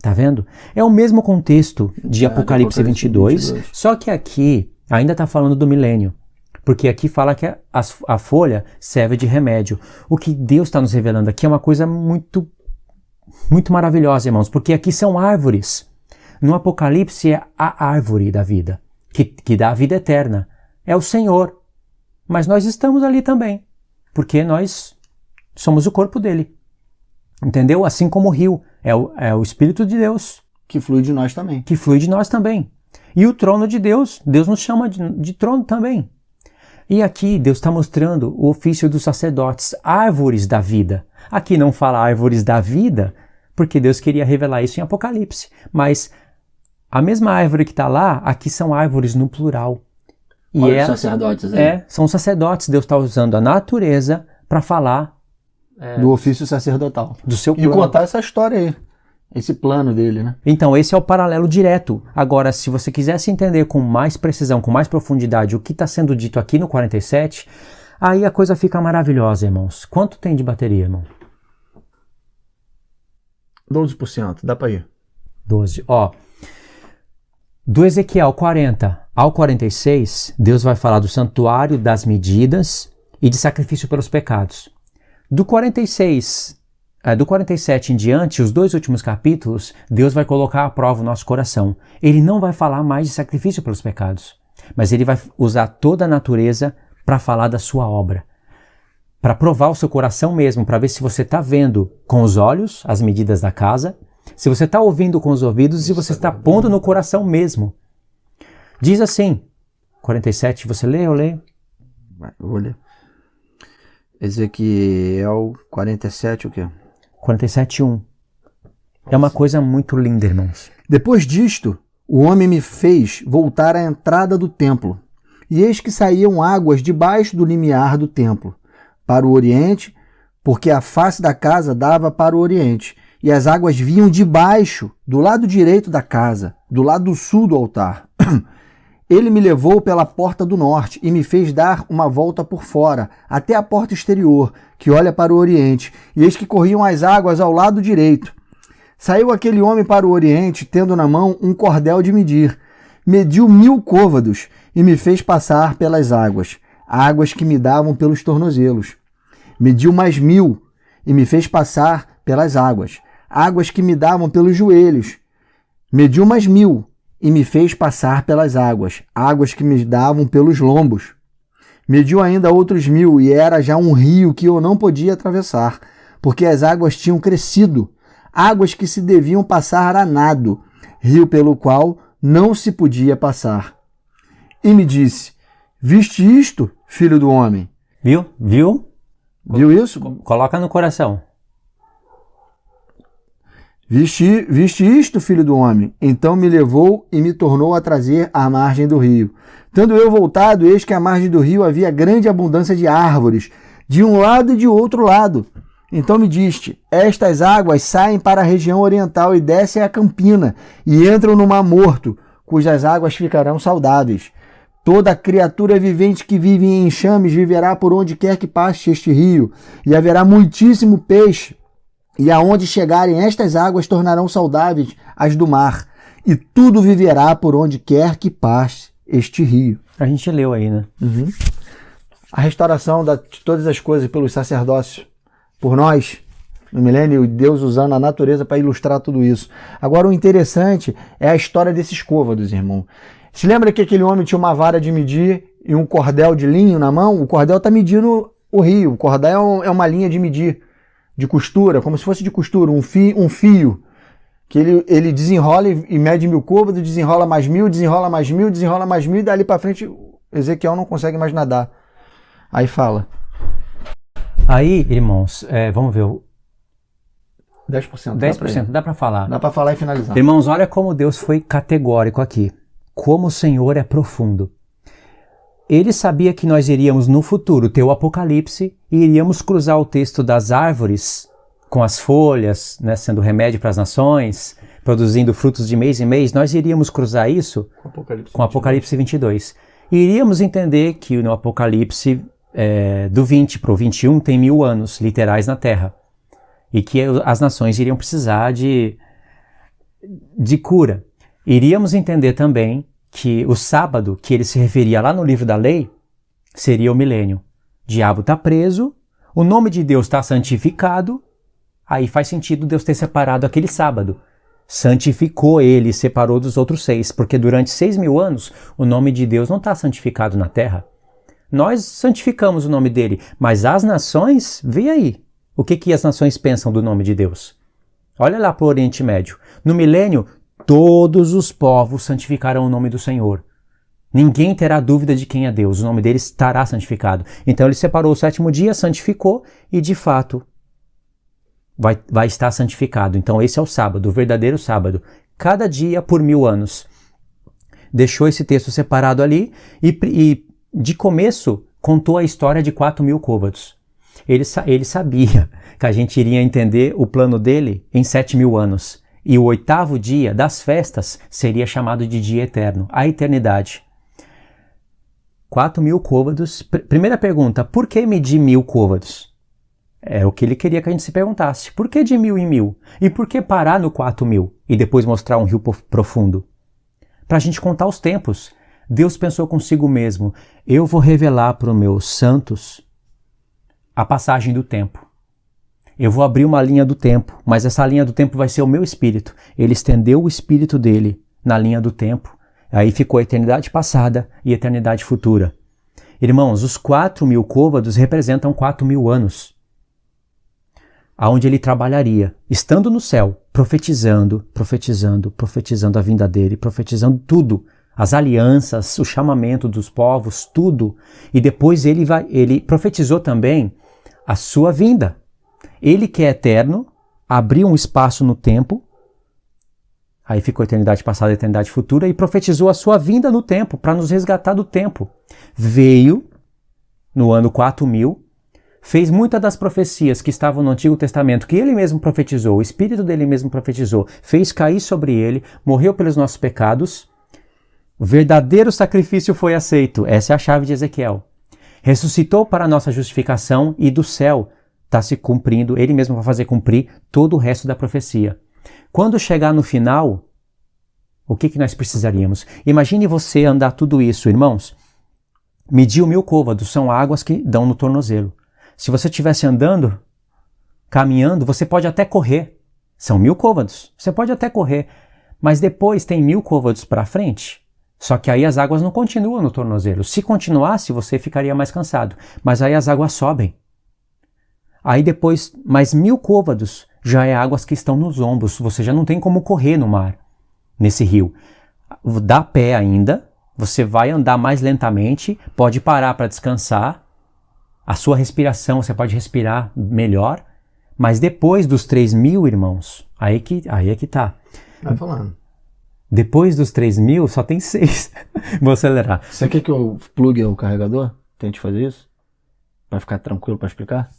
Tá vendo? É o mesmo contexto de Apocalipse 22, só que aqui ainda está falando do milênio. Porque aqui fala que a folha serve de remédio. O que Deus está nos revelando aqui é uma coisa muito, muito maravilhosa, irmãos, porque aqui são árvores. No Apocalipse é a árvore da vida, que dá a vida eterna. É o Senhor. Mas nós estamos ali também, porque nós somos o corpo dele. Entendeu? Assim como o rio é o Espírito de Deus. Que flui de nós também. Que flui de nós também. E o trono de Deus, Deus nos chama de trono também. E aqui Deus está mostrando o ofício dos sacerdotes, árvores da vida. Aqui não fala árvores da vida, porque Deus queria revelar isso em Apocalipse. Mas a mesma árvore que está lá, aqui são árvores no plural. E olha os sacerdotes aí. São sacerdotes. Deus está usando a natureza para falar do ofício sacerdotal. Do seu plano. E contar essa história aí. Esse plano dele, né? Então, esse é o paralelo direto. Agora, se você quisesse entender com mais precisão, com mais profundidade o que está sendo dito aqui no 47, aí a coisa fica maravilhosa, irmãos. Quanto tem de bateria, irmão? 12%, dá para ir. 12. Ó, do Ezequiel 40 ao 46, Deus vai falar do santuário, das medidas e de sacrifício pelos pecados. Do 47 em diante, os dois últimos capítulos, Deus vai colocar à prova o nosso coração. Ele não vai falar mais de sacrifício pelos pecados, mas ele vai usar toda a natureza para falar da sua obra. Para provar o seu coração mesmo, para ver se você está vendo com os olhos as medidas da casa, se você está ouvindo com os ouvidos e se você está pondo no coração mesmo. Diz assim, 47, você lê ou leio? Eu vou ler. Ezequiel 47, o quê? 47:1. É uma coisa muito linda, irmãos. Depois disto, o homem me fez voltar à entrada do templo, e eis que saíam águas debaixo do limiar do templo, para o oriente, porque a face da casa dava para o oriente, e as águas vinham debaixo, do lado direito da casa, do lado sul do altar. Ele me levou pela porta do norte e me fez dar uma volta por fora, até a porta exterior, que olha para o oriente, e eis que corriam as águas ao lado direito. Saiu aquele homem para o oriente, tendo na mão um cordel de medir. Mediu 1000 côvados e me fez passar pelas águas, águas que me davam pelos tornozelos. Mediu mais 1000 e me fez passar pelas águas, águas que me davam pelos joelhos. Mediu mais 1000 e me fez passar pelas águas, águas que me davam pelos lombos. Mediu ainda outros 1000 e era já um rio que eu não podia atravessar, porque as águas tinham crescido, águas que se deviam passar a nado, rio pelo qual não se podia passar. E me disse, viste isto, filho do homem? Viu? Viu? Viu isso? Coloca no coração. Viste isto, filho do homem? Então me levou e me tornou a trazer à margem do rio. Tendo eu voltado, eis que à margem do rio havia grande abundância de árvores, de um lado e de outro lado. Então me diste, estas águas saem para a região oriental e descem a campina, e entram no mar morto, cujas águas ficarão saudáveis. Toda criatura vivente que vive em enxames viverá por onde quer que passe este rio, e haverá muitíssimo peixe. E aonde chegarem estas águas tornarão saudáveis as do mar, e tudo viverá por onde quer que passe este rio. A gente leu aí, né? Uhum. A restauração de todas as coisas pelos sacerdócios, por nós, no milênio, Deus usando a natureza para ilustrar tudo isso. Agora, o interessante é a história desses côvados, irmão. Se lembra que aquele homem tinha uma vara de medir e um cordel de linho na mão? O cordel está medindo o rio. O cordel é uma linha de medir, de costura, como se fosse de costura, um fio que ele desenrola e mede 1000 côvados, desenrola mais 1000, desenrola mais 1000, desenrola mais 1000, e dali para frente Ezequiel não consegue mais nadar. Aí fala. Aí, irmãos, vamos ver. 10%. 10%, dá para falar. Dá para falar e finalizar. Irmãos, olha como Deus foi categórico aqui. Como o Senhor é profundo. Ele sabia que nós iríamos no futuro ter o Apocalipse e iríamos cruzar o texto das árvores com as folhas, né, sendo remédio para as nações, produzindo frutos de mês em mês. Nós iríamos cruzar isso com Apocalipse 22. E iríamos entender que no Apocalipse do 20 para o 21 tem 1000 anos literais na Terra. E que as nações iriam precisar de cura. Iríamos entender também que o sábado, que ele se referia lá no livro da lei, seria o milênio. O diabo está preso, o nome de Deus está santificado, aí faz sentido Deus ter separado aquele sábado. Santificou ele, separou dos outros 6, porque durante 6.000 anos o nome de Deus não está santificado na terra. Nós santificamos o nome dele, mas as nações, vê aí, o que as nações pensam do nome de Deus? Olha lá para o Oriente Médio. No milênio, todos os povos santificarão o nome do Senhor. Ninguém terá dúvida de quem é Deus, o nome dele estará santificado. Então ele separou o 7º dia, santificou e de fato vai estar santificado. Então esse é o sábado, o verdadeiro sábado. Cada dia por 1000 anos. Deixou esse texto separado ali e de começo contou a história de 4.000 côvados. Ele sabia que a gente iria entender o plano dele em 7.000 anos. E o 8º dia das festas seria chamado de dia eterno, a eternidade. 4.000 côvados. Primeira pergunta, por que medir 1000 côvados? É o que ele queria que a gente se perguntasse. Por que de 1000 em 1000? E por que parar no 4.000 e depois mostrar um rio profundo? Para a gente contar os tempos. Deus pensou consigo mesmo, eu vou revelar para os meus santos a passagem do tempo. Eu vou abrir uma linha do tempo, mas essa linha do tempo vai ser o meu espírito. Ele estendeu o espírito dele na linha do tempo. Aí ficou a eternidade passada e a eternidade futura. Irmãos, os 4.000 côvados representam 4.000 anos. Aonde ele trabalharia, estando no céu, profetizando a vinda dele, profetizando tudo. As alianças, o chamamento dos povos, tudo. E depois ele profetizou também a sua vinda. Ele que é eterno, abriu um espaço no tempo Aí ficou eternidade passada e eternidade futura e profetizou a sua vinda no tempo, para nos resgatar do tempo. Veio no ano 4000, fez muitas das profecias que estavam no Antigo Testamento, que ele mesmo profetizou, o Espírito dele mesmo profetizou, fez cair sobre ele, morreu pelos nossos pecados. O verdadeiro sacrifício foi aceito. Essa é a chave de Ezequiel. Ressuscitou para a nossa justificação e do céu está se cumprindo, ele mesmo vai fazer cumprir todo o resto da profecia. Quando chegar no final, o que nós precisaríamos? Imagine você andar tudo isso, irmãos. Mediu 1000 côvados, são águas que dão no tornozelo. Se você estivesse andando, caminhando, você pode até correr. São 1000 côvados, você pode até correr. Mas depois tem 1000 côvados para frente. Só que aí as águas não continuam no tornozelo. Se continuasse, você ficaria mais cansado. Mas aí as águas sobem. Aí depois, mais 1000 côvados, já é águas que estão nos ombros. Você já não tem como correr no mar, nesse rio. Dá pé ainda, você vai andar mais lentamente, pode parar para descansar. A sua respiração, você pode respirar melhor. Mas depois dos 3000, irmãos, aí é que tá. Vai falando. Depois dos 3000, só tem 6. Vou acelerar. Você quer que eu plugue o carregador? Tente fazer isso? Para ficar tranquilo para explicar?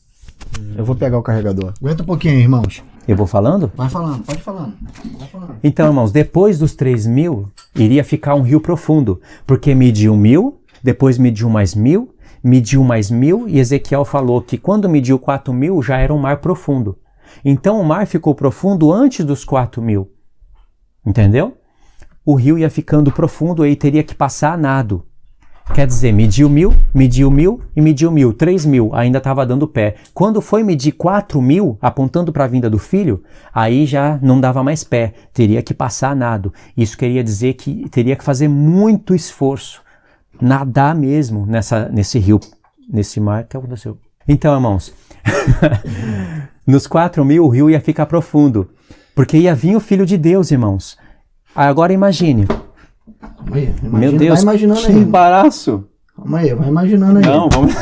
Eu vou pegar o carregador. Aguenta um pouquinho, irmãos. Eu vou falando? Vai falando, pode falando. Vai falando. Então, irmãos, depois dos 3000, iria ficar um rio profundo. Porque mediu 1000, depois mediu mais 1000, mediu mais 1000, e Ezequiel falou que quando mediu 4000, já era um mar profundo. Então, o mar ficou profundo antes dos 4000. Entendeu? O rio ia ficando profundo e teria que passar a nado. Quer dizer, mediu 1000 e mediu 1000, 3000, ainda estava dando pé. Quando foi medir 4000, apontando para a vinda do filho, aí já não dava mais pé, teria que passar a nado. Isso queria dizer que teria que fazer muito esforço, nadar mesmo nesse rio, nesse mar que aconteceu. Então, irmãos, nos 4000 o rio ia ficar profundo, porque ia vir o Filho de Deus, irmãos. Agora imagine. Calma aí, Meu Deus, vai imaginando que aí. embaraço. Calma aí, vai imaginando aí. Não, vamos...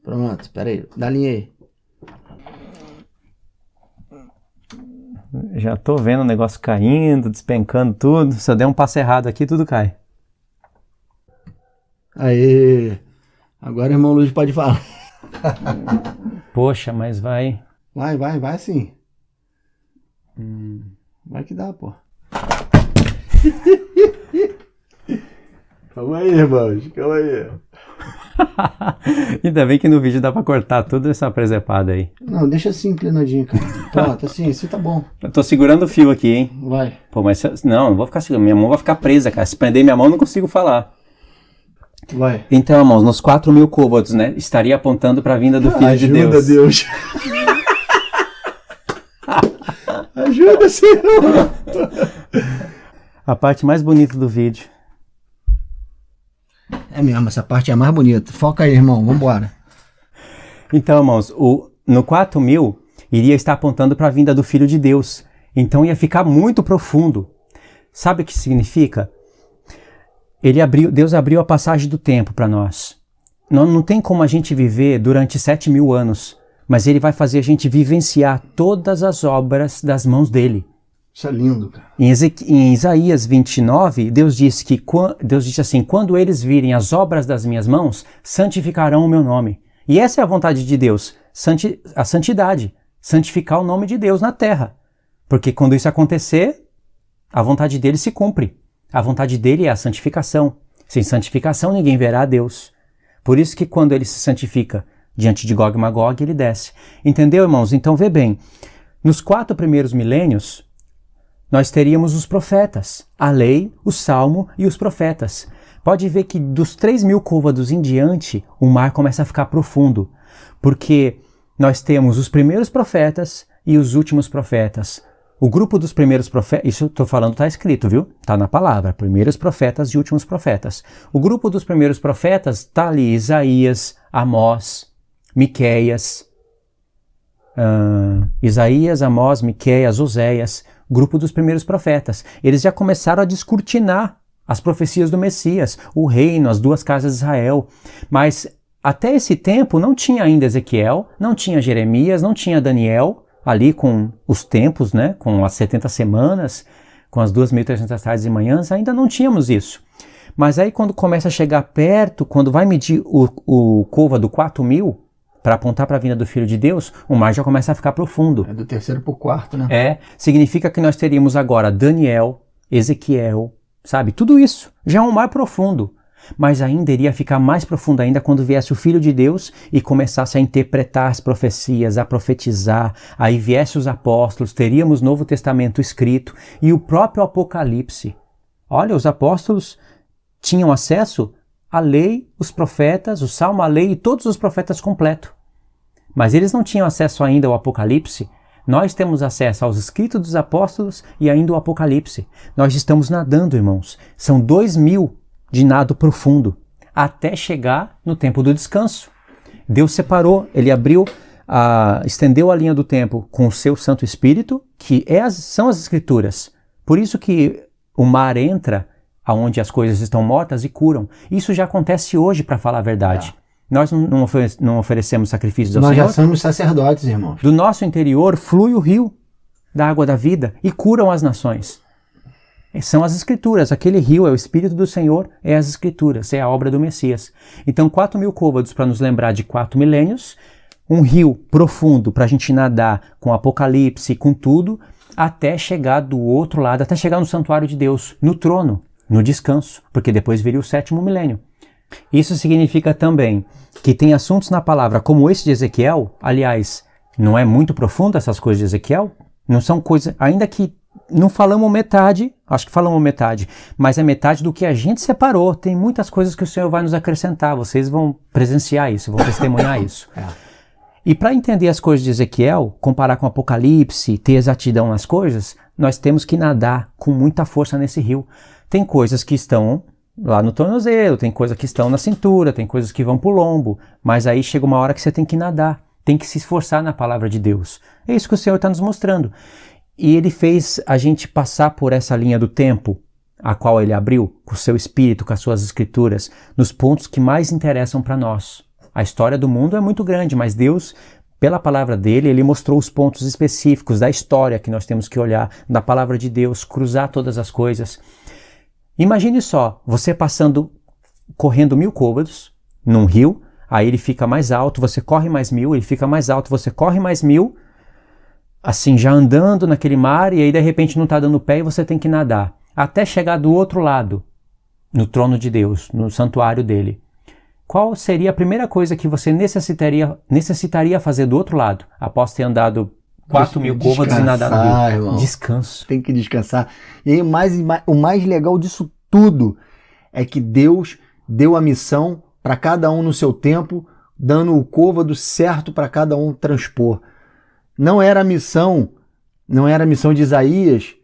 Pronto, pera aí, dá linha aí. Já tô vendo o negócio caindo, despencando tudo. Se eu der um passo errado aqui, tudo cai. Aê, agora o irmão Luiz pode falar. Poxa, mas vai... Vai sim. Vai que dá, pô. Calma aí, irmãos, calma aí. Ainda bem que no vídeo dá pra cortar toda essa presepada aí. Não, deixa assim, inclinadinho, cara. Pronto, assim tá bom. Eu tô segurando o fio aqui, hein? Vai. Pô, mas não vou ficar segurando. Minha mão vai ficar presa, cara. Se prender minha mão, eu não consigo falar. Vai. Então, irmãos, nos 4000 côvados, né? Estaria apontando pra vinda do Filho de Deus. Ajuda, Deus. Ajuda, Senhor. A parte mais bonita do vídeo. É mesmo, essa parte é a mais bonita. Foca aí, irmão, vambora. Então, irmãos, no 4000 iria estar apontando para a vinda do Filho de Deus. Então ia ficar muito profundo. Sabe o que significa? Deus abriu a passagem do tempo para nós. Não tem como a gente viver durante 7000 anos, mas Ele vai fazer a gente vivenciar todas as obras das mãos dele. Isso é lindo, cara. Em Isaías 29, Deus disse assim, quando eles virem as obras das minhas mãos, santificarão o meu nome. E essa é a vontade de Deus, a santidade, santificar o nome de Deus na terra. Porque quando isso acontecer, a vontade dele se cumpre. A vontade dele é a santificação. Sem santificação, ninguém verá a Deus. Por isso que quando ele se santifica diante de Gog e Magog, ele desce. Entendeu, irmãos? Então, vê bem. Nos 4 primeiros milênios, nós teríamos os profetas, a lei, o salmo e os profetas. Pode ver que dos 3000 côvados em diante, o mar começa a ficar profundo, porque nós temos os primeiros profetas e os últimos profetas. O grupo dos primeiros profetas, isso eu estou falando, está escrito, viu? Está na palavra, primeiros profetas e últimos profetas. O grupo dos primeiros profetas está ali, Isaías, Amós, Miqueias, Isaías, Amós, Miqueias, Oséias, grupo dos primeiros profetas. Eles já começaram a descortinar as profecias do Messias, o reino, as 2 casas de Israel. Mas até esse tempo não tinha ainda Ezequiel, não tinha Jeremias, não tinha Daniel, ali com os tempos, né, com as 70 semanas, com as 2.300 tardes e manhãs, ainda não tínhamos isso. Mas aí quando começa a chegar perto, quando vai medir o côvado 4.000, para apontar para a vinda do Filho de Deus, o mar já começa a ficar profundo. É do terceiro para o quarto, né? Significa que nós teríamos agora Daniel, Ezequiel, sabe? Tudo isso já é um mar profundo. Mas ainda iria ficar mais profundo ainda quando viesse o Filho de Deus e começasse a interpretar as profecias, a profetizar, aí viesse os apóstolos, teríamos Novo Testamento escrito e o próprio Apocalipse. Olha, os apóstolos tinham acesso à lei, os profetas, o Salmo, a lei e todos os profetas completo. Mas eles não tinham acesso ainda ao Apocalipse. Nós temos acesso aos escritos dos apóstolos e ainda ao Apocalipse. Nós estamos nadando, irmãos. São 2.000 de nado profundo, até chegar no tempo do descanso. Deus separou, ele estendeu a linha do tempo com o seu Santo Espírito, que são as Escrituras. Por isso que o mar entra aonde as coisas estão mortas e curam. Isso já acontece hoje, para falar a verdade. Nós não oferecemos sacrifícios ao Senhor. Nós já somos sacerdotes, irmãos. Do nosso interior flui o rio da água da vida e curam as nações. São as Escrituras, aquele rio é o Espírito do Senhor, é as Escrituras, é a obra do Messias. Então 4.000 côvados para nos lembrar de 4 milênios, um rio profundo para a gente nadar com Apocalipse, com tudo, até chegar do outro lado, até chegar no santuário de Deus, no trono, no descanso, porque depois viria o 7º milênio. Isso significa também que tem assuntos na palavra como esse de Ezequiel, aliás, não é muito profundo essas coisas de Ezequiel? Não são coisas, ainda que não falamos metade, acho que falamos metade, mas é metade do que a gente separou. Tem muitas coisas que o Senhor vai nos acrescentar, vocês vão presenciar isso, vão testemunhar isso. E para entender as coisas de Ezequiel, comparar com Apocalipse, ter exatidão nas coisas, nós temos que nadar com muita força nesse rio. Tem coisas que estão lá no tornozelo, tem coisas que estão na cintura, tem coisas que vão pro lombo, mas aí chega uma hora que você tem que nadar, tem que se esforçar na palavra de Deus. É isso que o Senhor está nos mostrando. E ele fez a gente passar por essa linha do tempo, a qual ele abriu, com o seu espírito, com as suas escrituras, nos pontos que mais interessam para nós. A história do mundo é muito grande, mas Deus, pela palavra dele, ele mostrou os pontos específicos da história que nós temos que olhar, da palavra de Deus, cruzar todas as coisas. Imagine só, você correndo 1.000 côvados num rio, aí ele fica mais alto, você corre mais 1.000, ele fica mais alto, você corre mais 1.000, assim, já andando naquele mar, e aí de repente não está dando pé e você tem que nadar, até chegar do outro lado, no trono de Deus, no santuário dele. Qual seria a primeira coisa que você necessitaria fazer do outro lado, após ter andado 4.000 côvados e nadado no rio? Irmão. Descanso. Tem que descansar. E aí, o mais legal disso tudo é que Deus deu a missão para cada um no seu tempo, dando o côvado certo para cada um transpor. Não era a missão de Isaías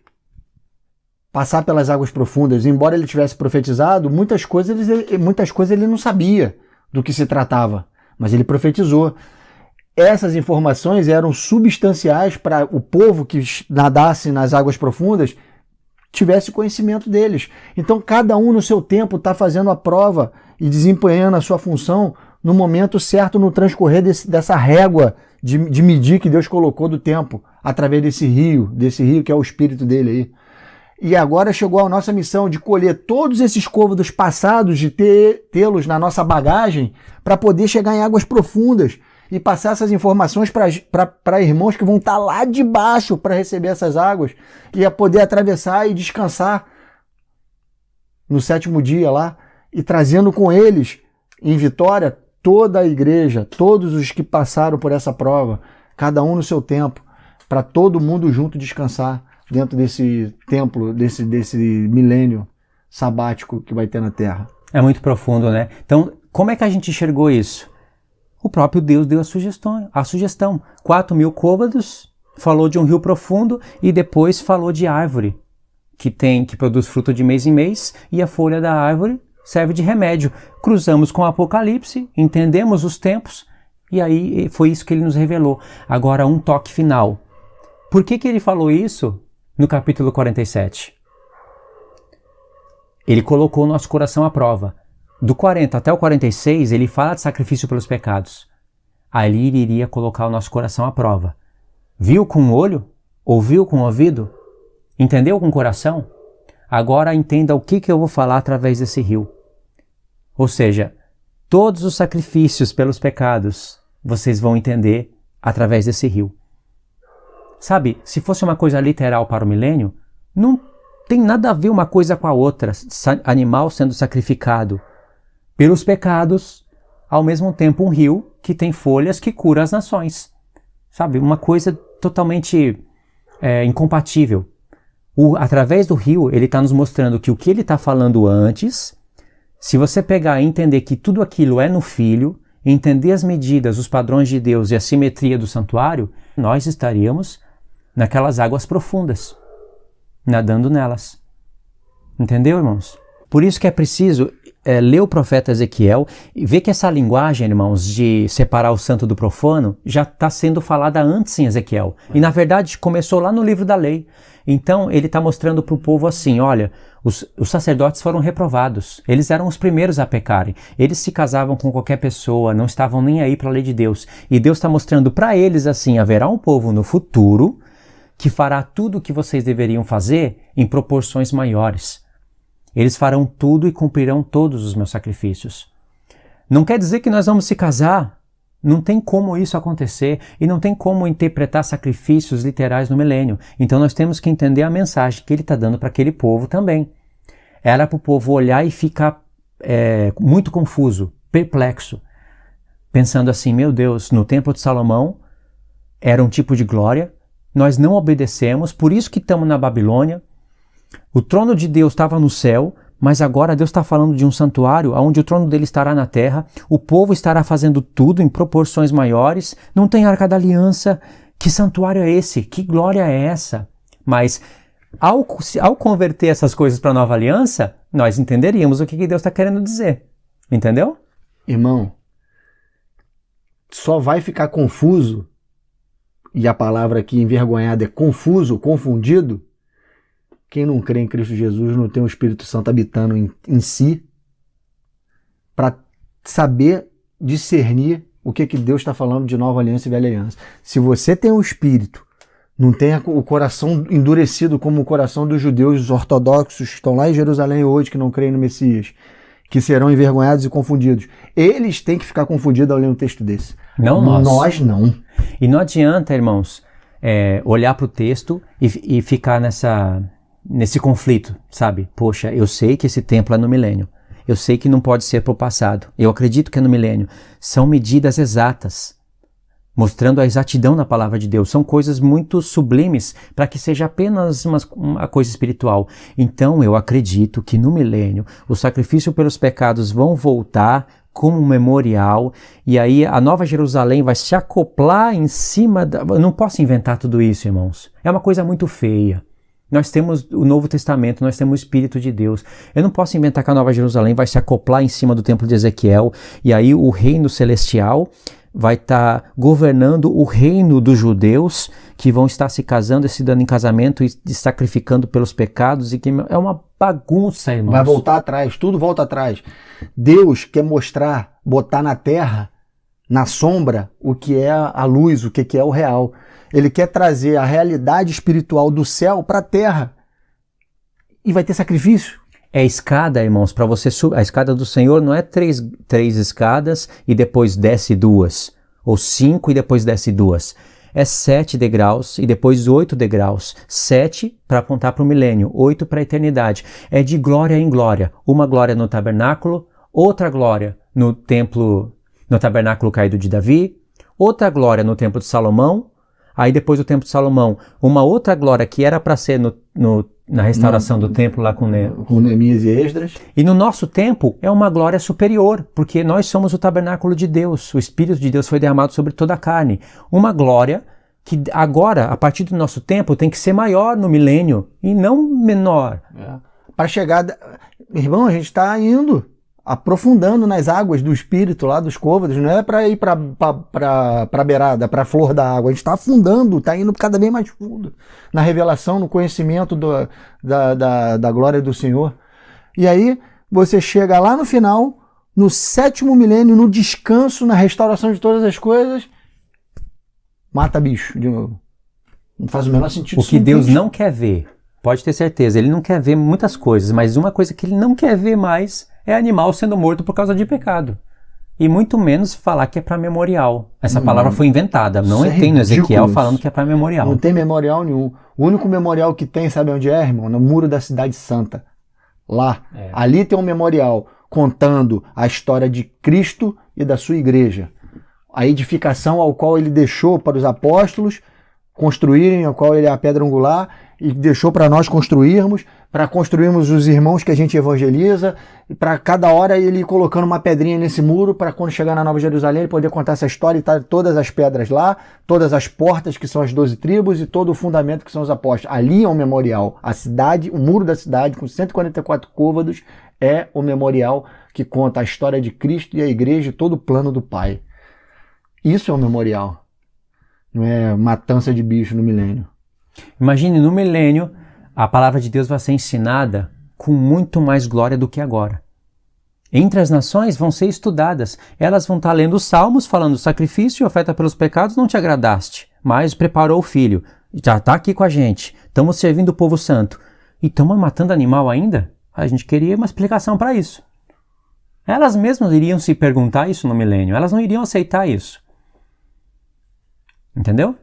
passar pelas águas profundas. Embora ele tivesse profetizado, muitas coisas ele não sabia do que se tratava, mas ele profetizou. Essas informações eram substanciais para o povo que nadasse nas águas profundas tivesse conhecimento deles. Então cada um no seu tempo está fazendo a prova e desempenhando a sua função no momento certo, no transcorrer dessa régua de medir que Deus colocou do tempo, através desse rio que é o Espírito dele aí. E agora chegou a nossa missão de colher todos esses côvados passados, de tê-los na nossa bagagem, para poder chegar em águas profundas e passar essas informações para irmãos que vão estar lá de baixo para receber essas águas e a poder atravessar e descansar no 7º dia lá, e trazendo com eles em vitória toda a igreja, todos os que passaram por essa prova, cada um no seu tempo, para todo mundo junto descansar dentro desse templo, desse milênio sabático que vai ter na Terra. É muito profundo, né? Então, como é que a gente enxergou isso? O próprio Deus deu a sugestão. 4.000 côvados, falou de um rio profundo e depois falou de árvore, que produz fruto de mês em mês, e a folha da árvore serve de remédio. Cruzamos com o Apocalipse, entendemos os tempos, e aí foi isso que ele nos revelou. Agora, um toque final. Por que ele falou isso no capítulo 47? Ele colocou o nosso coração à prova. do 40 até o 46, ele fala de sacrifício pelos pecados. Ali ele iria colocar o nosso coração à prova. Viu com o olho? Ouviu com o ouvido? Entendeu com o coração? Agora entenda o que eu vou falar através desse rio. Ou seja, todos os sacrifícios pelos pecados vocês vão entender através desse rio. Sabe, se fosse uma coisa literal para o milênio, não tem nada a ver uma coisa com a outra. Animal sendo sacrificado pelos pecados, ao mesmo tempo um rio que tem folhas que cura as nações. Sabe, uma coisa totalmente incompatível. Através do rio, ele está nos mostrando que o que ele está falando antes, se você pegar e entender que tudo aquilo é no Filho, entender as medidas, os padrões de Deus e a simetria do santuário, nós estaríamos naquelas águas profundas, nadando nelas. Entendeu, irmãos? Por isso que é preciso ler o profeta Ezequiel e ver que essa linguagem, irmãos, de separar o santo do profano, já está sendo falada antes em Ezequiel. E na verdade começou lá no livro da lei. Então ele está mostrando para o povo assim, olha, os sacerdotes foram reprovados. Eles eram os primeiros a pecarem. Eles se casavam com qualquer pessoa, não estavam nem aí para a lei de Deus. E Deus está mostrando para eles assim, haverá um povo no futuro que fará tudo o que vocês deveriam fazer em proporções maiores. Eles farão tudo e cumprirão todos os meus sacrifícios. Não quer dizer que nós vamos se casar. Não tem como isso acontecer e não tem como interpretar sacrifícios literais no milênio. Então nós temos que entender a mensagem que ele está dando para aquele povo também. Era para o povo olhar e ficar muito confuso, perplexo, pensando assim, meu Deus, no templo de Salomão era um tipo de glória, nós não obedecemos, por isso que estamos na Babilônia. O trono de Deus estava no céu, mas agora Deus está falando de um santuário onde o trono dele estará na terra, o povo estará fazendo tudo em proporções maiores, não tem Arca da Aliança. Que santuário é esse? Que glória é essa? Mas ao converter essas coisas para a nova aliança, nós entenderíamos o que Deus está querendo dizer. Entendeu? Irmão, só vai ficar confuso, e a palavra aqui envergonhada é confuso, confundido, quem não crê em Cristo Jesus não tem o Espírito Santo habitando em si para saber discernir o que Deus está falando de nova aliança e velha aliança. Se você tem o Espírito, não tem o coração endurecido como o coração dos judeus, os ortodoxos que estão lá em Jerusalém hoje, que não creem no Messias, que serão envergonhados e confundidos. Eles têm que ficar confundidos ao ler um texto desse. Não nós. Nós não. E não adianta, irmãos, olhar para o texto e ficar nesse conflito, sabe? Poxa, eu sei que esse templo é no milênio. Eu sei que não pode ser para o passado. Eu acredito que é no milênio. São medidas exatas, mostrando a exatidão na palavra de Deus. São coisas muito sublimes para que seja apenas uma coisa espiritual. Então eu acredito que no milênio o sacrifício pelos pecados vão voltar como um memorial, e aí a Nova Jerusalém vai se acoplar em cima da... Eu não posso inventar tudo isso, irmãos. É uma coisa muito feia. Nós temos o Novo Testamento, nós temos o Espírito de Deus. Eu não posso inventar que a Nova Jerusalém vai se acoplar em cima do templo de Ezequiel, e aí o reino celestial vai estar governando o reino dos judeus, que vão estar se casando e se dando em casamento e sacrificando pelos pecados, e que é uma bagunça, irmãos. Vai voltar atrás, tudo volta atrás. Deus quer mostrar, botar na terra, na sombra, o que é a luz, o que é o real. Ele quer trazer a realidade espiritual do céu para a terra. E vai ter sacrifício. É escada, irmãos, para você subir. A escada do Senhor não é três escadas e depois desce duas. Ou 5 e depois desce duas. É 7 degraus e depois 8 degraus. 7 para apontar para o milênio, 8 para a eternidade. É de glória em glória. Uma glória no tabernáculo, outra glória no templo, no tabernáculo caído de Davi, outra glória no templo de Salomão. Aí depois do templo de Salomão, uma outra glória que era para ser na restauração do templo lá com Neemias e Esdras. E no nosso tempo é uma glória superior, porque nós somos o tabernáculo de Deus. O Espírito de Deus foi derramado sobre toda a carne. Uma glória que agora, a partir do nosso tempo, tem que ser maior no milênio e não menor. Para chegar... Irmão, a gente está indo, aprofundando nas águas do Espírito lá dos côvados, não é para ir para a beirada, para a flor da água, a gente está afundando, está indo cada vez mais fundo, na revelação, no conhecimento da glória do Senhor. E aí você chega lá no final, no 7º milênio, no descanso, na restauração de todas as coisas, mata bicho de novo. Não faz o menor sentido. O que Deus não quer ver, pode ter certeza, ele não quer ver muitas coisas, mas uma coisa que ele não quer ver mais é animal sendo morto por causa de pecado. E muito menos falar que é para memorial. Essa palavra foi inventada. Não tem no Ezequiel falando que é para memorial. Não tem memorial nenhum. O único memorial que tem, sabe onde é, irmão? No Muro da Cidade Santa. Lá. Ali tem um memorial contando a história de Cristo e da sua igreja. A edificação ao qual ele deixou para os apóstolos construírem, ao qual ele é a pedra angular, e deixou para nós construirmos, para construirmos os irmãos que a gente evangeliza, e para cada hora ele ir colocando uma pedrinha nesse muro, para quando chegar na Nova Jerusalém ele poder contar essa história e estar todas as pedras lá, todas as portas que são as 12 tribos e todo o fundamento que são os apóstolos. Ali é um memorial. A cidade, o muro da cidade, com 144 côvados, é o memorial que conta a história de Cristo e a igreja e todo o plano do Pai. Isso é um memorial. Não é matança de bicho no milênio. Imagine, no milênio, a palavra de Deus vai ser ensinada com muito mais glória do que agora. Entre as nações vão ser estudadas. Elas vão estar lendo os salmos, falando: sacrifício e oferta pelos pecados não te agradaste, mas preparou o filho. Já está aqui com a gente. Estamos servindo o povo santo. E estamos matando animal ainda? A gente queria uma explicação para isso. Elas mesmas iriam se perguntar isso no milênio. Elas não iriam aceitar isso. Entendeu?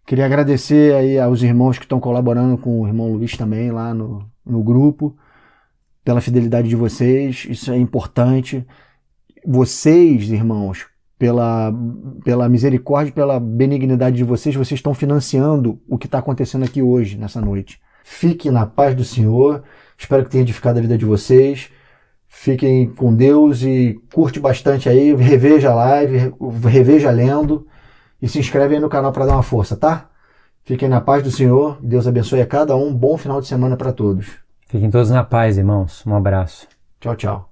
Queria agradecer aí aos irmãos que estão colaborando com o irmão Luiz também lá no grupo, pela fidelidade de vocês, isso é importante. Vocês, irmãos, pela misericórdia, pela benignidade de vocês estão financiando o que está acontecendo aqui hoje, nessa noite. Fiquem na paz do Senhor, espero que tenha edificado a vida de vocês. Fiquem com Deus e curte bastante aí, reveja a live, reveja lendo. E se inscreve aí no canal para dar uma força, tá? Fiquem na paz do Senhor. Deus abençoe a cada um. Bom final de semana para todos. Fiquem todos na paz, irmãos. Um abraço. Tchau, tchau.